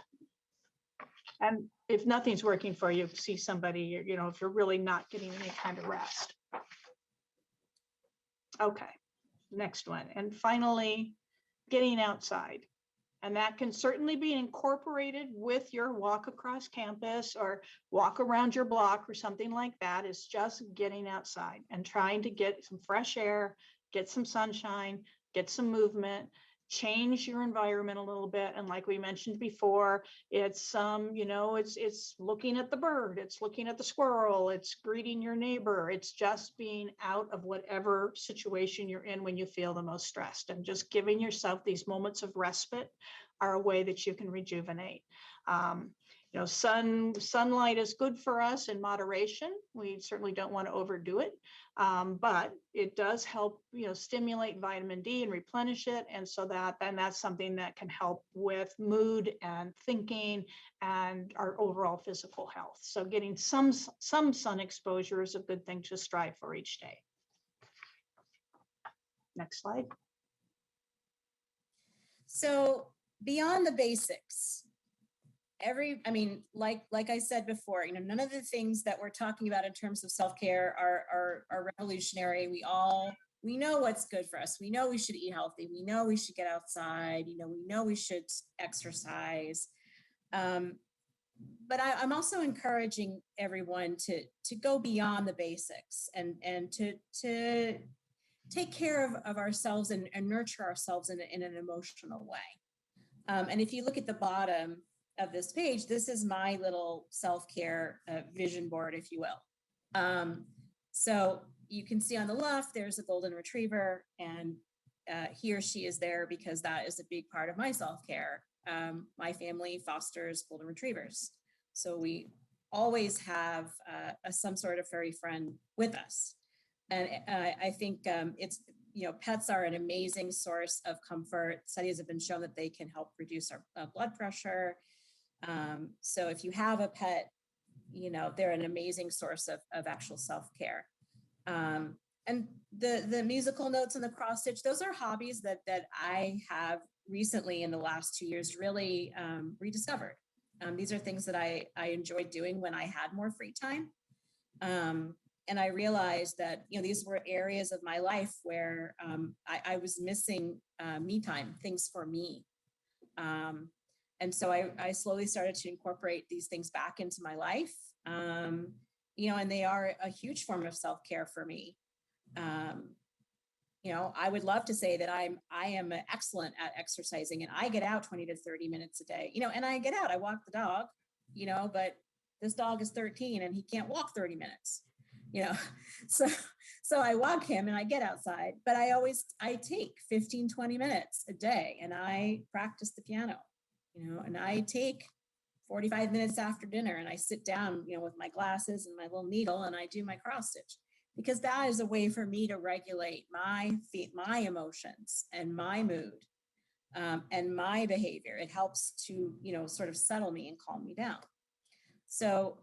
And if nothing's working for you, see somebody, if you're really not getting any kind of rest. Okay, next one. And finally, getting outside. And that can certainly be incorporated with your walk across campus or walk around your block or something like that. It's just getting outside and trying to get some fresh air, get some sunshine, get some movement, change your environment a little bit. And like we mentioned before, it's it's looking at the bird, it's looking at the squirrel, it's greeting your neighbor, it's just being out of whatever situation you're in when you feel the most stressed, and just giving yourself these moments of respite are a way that you can rejuvenate. Sunlight is good for us in moderation. We certainly don't want to overdo it, but it does help, stimulate vitamin D and replenish it. And so that's something that can help with mood and thinking and our overall physical health. So getting some sun exposure is a good thing to strive for each day. Next slide. So beyond the basics, like I said before, none of the things that we're talking about in terms of self-care are revolutionary. We know what's good for us. We know we should eat healthy. We know we should get outside. We know we should exercise. But I'm also encouraging everyone to go beyond the basics and to take care of ourselves and nurture ourselves in an emotional way. And if you look at the bottom of this page, this is my little self-care vision board, if you will. So you can see on the left, there's a golden retriever, and he or she is there because that is a big part of my self-care. My family fosters golden retrievers. So we always have some sort of furry friend with us. And I think pets are an amazing source of comfort. Studies have been shown that they can help reduce our blood pressure. So if you have a pet, they're an amazing source of actual self-care. And the musical notes and the cross stitch, those are hobbies that I have recently in the last 2 years really rediscovered. These are things that I enjoyed doing when I had more free time. And I realized that, these were areas of my life where I was missing me time, things for me. And so I slowly started to incorporate these things back into my life, and they are a huge form of self-care for me. I would love to say that I am excellent at exercising, and I get out 20 to 30 minutes a day, and I get out, I walk the dog, but this dog is 13 and he can't walk 30 minutes, so I walk him and I get outside, but I take 15, 20 minutes a day and I practice the piano, and I take 45 minutes after dinner and I sit down, with my glasses and my little needle and I do my cross stitch, because that is a way for me to regulate my emotions and my mood, and my behavior. It helps to, sort of settle me and calm me down. So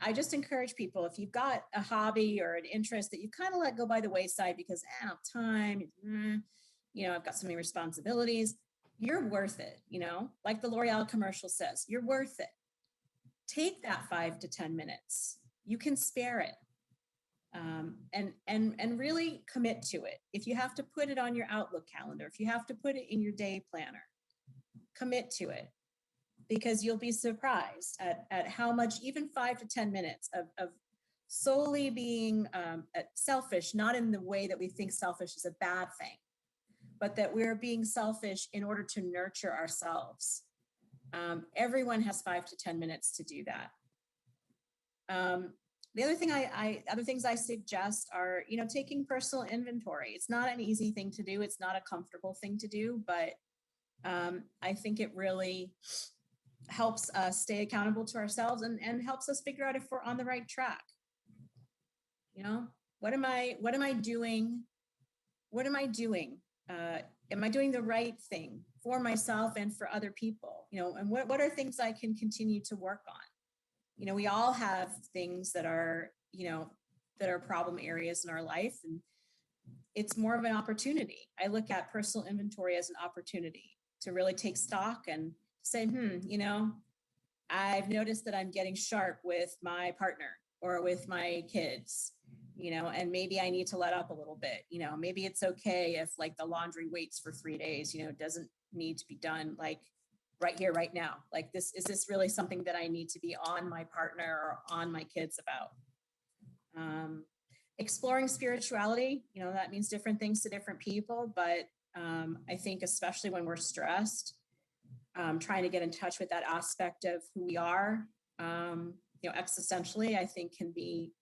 I just encourage people, if you've got a hobby or an interest that you kind of let go by the wayside because I don't have time, I've got so many responsibilities, you're worth it. Like the L'Oreal commercial says, you're worth it. Take that 5 to 10 minutes. You can spare it. And really commit to it. If you have to put it on your Outlook calendar, if you have to put it in your day planner, commit to it, because you'll be surprised at how much even 5 to 10 minutes of solely being selfish, not in the way that we think selfish is a bad thing, but that we're being selfish in order to nurture ourselves. Everyone has 5 to 10 minutes to do that. The other things I suggest are, taking personal inventory. It's not an easy thing to do. It's not a comfortable thing to do, but I think it really helps us stay accountable to ourselves and helps us figure out if we're on the right track. What am I doing? What am I doing? Am I doing the right thing for myself and for other people? And what are things I can continue to work on? We all have things that are, that are problem areas in our life, and it's more of an opportunity. I look at personal inventory as an opportunity to really take stock and say, I've noticed that I'm getting sharp with my partner or with my kids, and maybe I need to let up a little bit. Maybe it's okay if like the laundry waits for 3 days, it doesn't need to be done like right here, right now. Like is this really something that I need to be on my partner or on my kids about? Exploring spirituality, that means different things to different people, but I think especially when we're stressed, trying to get in touch with that aspect of who we are, existentially, I think can be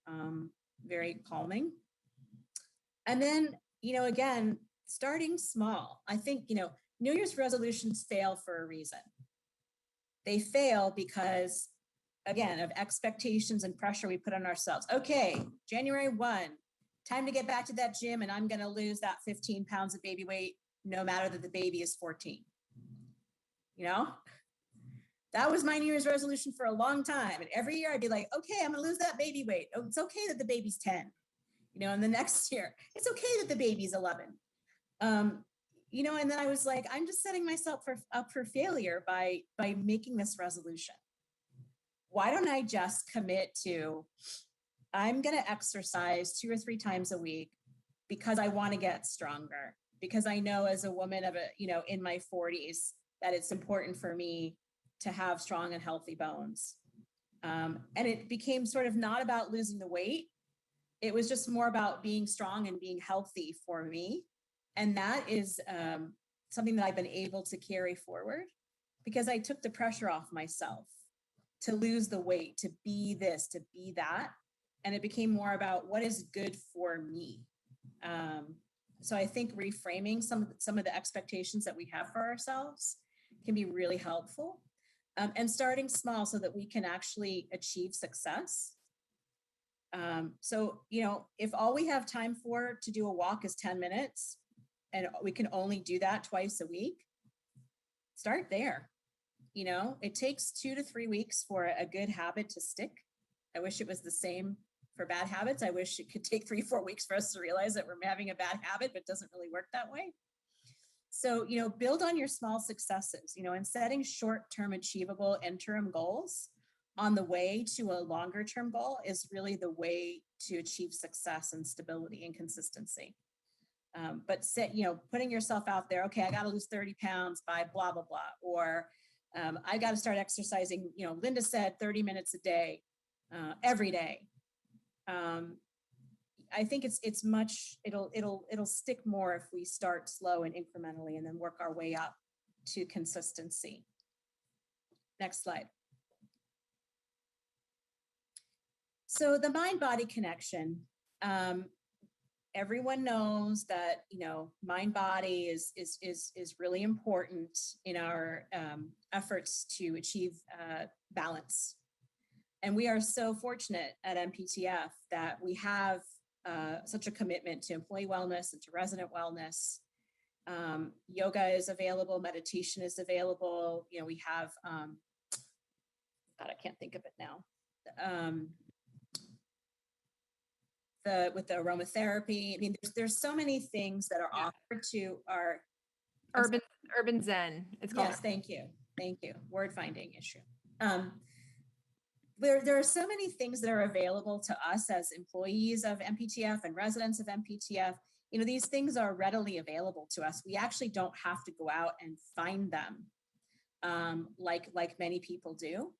very calming. And then, again, starting small. I think, New Year's resolutions fail for a reason. They fail because, again, of expectations and pressure we put on ourselves. Okay, January 1, time to get back to that gym, and I'm going to lose that 15 pounds of baby weight, no matter that the baby is 14. That was my New Year's resolution for a long time. And every year I'd be like, okay, I'm going to lose that baby weight. Oh, it's okay that the baby's 10. And the next year, it's okay that the baby's 11. And then I was like, I'm just setting myself up for failure by making this resolution. Why don't I just commit to, I'm going to exercise 2 or 3 times a week because I want to get stronger, because I know as a woman of in my 40s that it's important for me to have strong and healthy bones. And it became sort of not about losing the weight. It was just more about being strong and being healthy for me. And that is something that I've been able to carry forward because I took the pressure off myself to lose the weight, to be this, to be that. And it became more about what is good for me. So I think reframing some of the expectations that we have for ourselves can be really helpful. And starting small so that we can actually achieve success. So, if all we have time for to do a walk is 10 minutes and we can only do that twice a week, start there. It takes 2 to 3 weeks for a good habit to stick. I wish it was the same for bad habits. I wish it could take 3-4 weeks for us to realize that we're having a bad habit, but it doesn't really work that way. So, build on your small successes, and setting short-term achievable interim goals on the way to a longer-term goal is really the way to achieve success and stability and consistency. But putting yourself out there, okay, I got to lose 30 pounds by blah, blah, blah, or I got to start exercising, Linda said 30 minutes a day, every day. I think it'll stick more if we start slow and incrementally and then work our way up to consistency. Next slide. So the mind-body connection, everyone knows that, mind-body is really important in our efforts to achieve balance. And we are so fortunate at MPTF that we have such a commitment to employee wellness and to resident wellness. Yoga is available, meditation is available. We have, God, I can't think of it now. With the aromatherapy, I mean, there's so many things that are offered to our Urban Zen. It's called. Yes, thank you. Word finding issue. There are so many things that are available to us as employees of MPTF and residents of MPTF. These things are readily available to us. We actually don't have to go out and find them like many people do.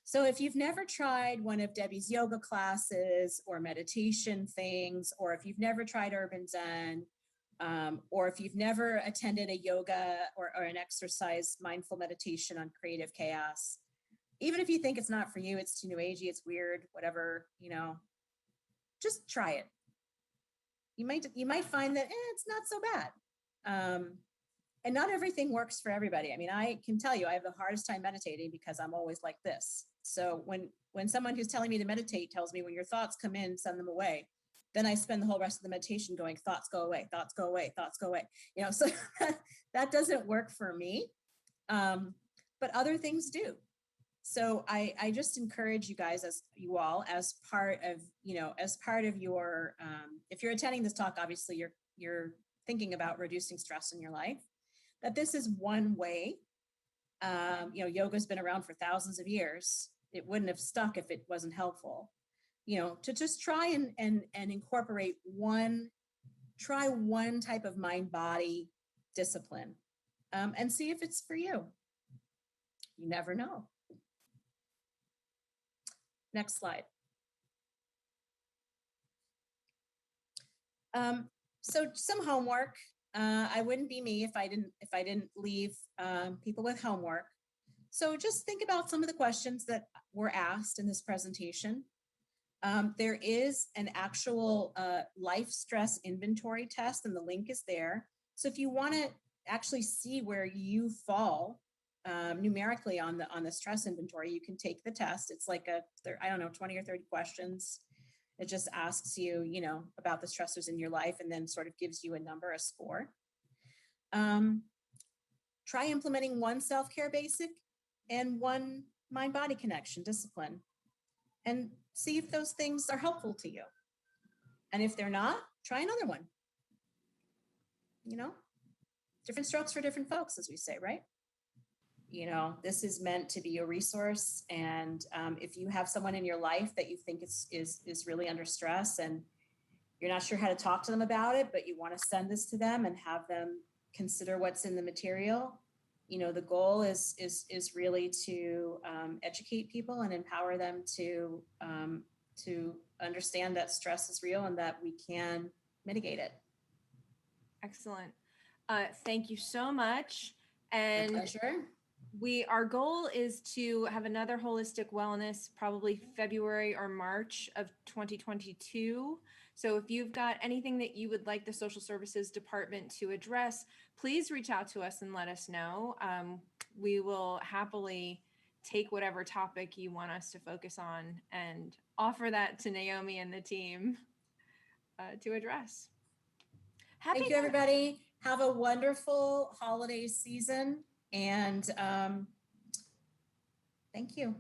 So if you've never tried one of Debbie's yoga classes or meditation things, or if you've never tried Urban Zen, or if you've never attended a yoga or an exercise mindful meditation on creative chaos, even if you think it's not for you, it's too new agey, it's weird, whatever, just try it. You might find that it's not so bad. And not everything works for everybody. I mean, I can tell you, I have the hardest time meditating because I'm always like this. So when someone who's telling me to meditate tells me when your thoughts come in, send them away, then I spend the whole rest of the meditation going, thoughts go away, thoughts go away, thoughts go away. So that doesn't work for me. But other things do. So I just encourage you guys, as part of your, if you're attending this talk, obviously you're thinking about reducing stress in your life, that this is one way. Yoga's been around for thousands of years. It wouldn't have stuck if it wasn't helpful, to just try and incorporate one type of mind-body discipline, and see if it's for you. You never know. Next slide. So some homework. I wouldn't be me if I didn't leave people with homework. So just think about some of the questions that were asked in this presentation. There is an actual life stress inventory test, and the link is there. So if you want to actually see where you fall numerically on the stress inventory, you can take the test. It's like 20 or 30 questions. It just asks you, about the stressors in your life, and then sort of gives you a number, a score. Try implementing one self-care basic and one mind-body connection discipline, and see if those things are helpful to you. And if they're not, try another one. Different strokes for different folks, as we say, right? This is meant to be a resource. And if you have someone in your life that you think is really under stress and you're not sure how to talk to them about it, but you want to send this to them and have them consider what's in the material, the goal is really to educate people and empower them to understand that stress is real and that we can mitigate it. Excellent. Thank you so much. And my pleasure. Our goal is to have another holistic wellness, probably February or March of 2022. So if you've got anything that you would like the social services department to address, please reach out to us and let us know. We will happily take whatever topic you want us to focus on and offer that to Naomi and the team to address. Thank you, everybody. Have a wonderful holiday season, and thank you.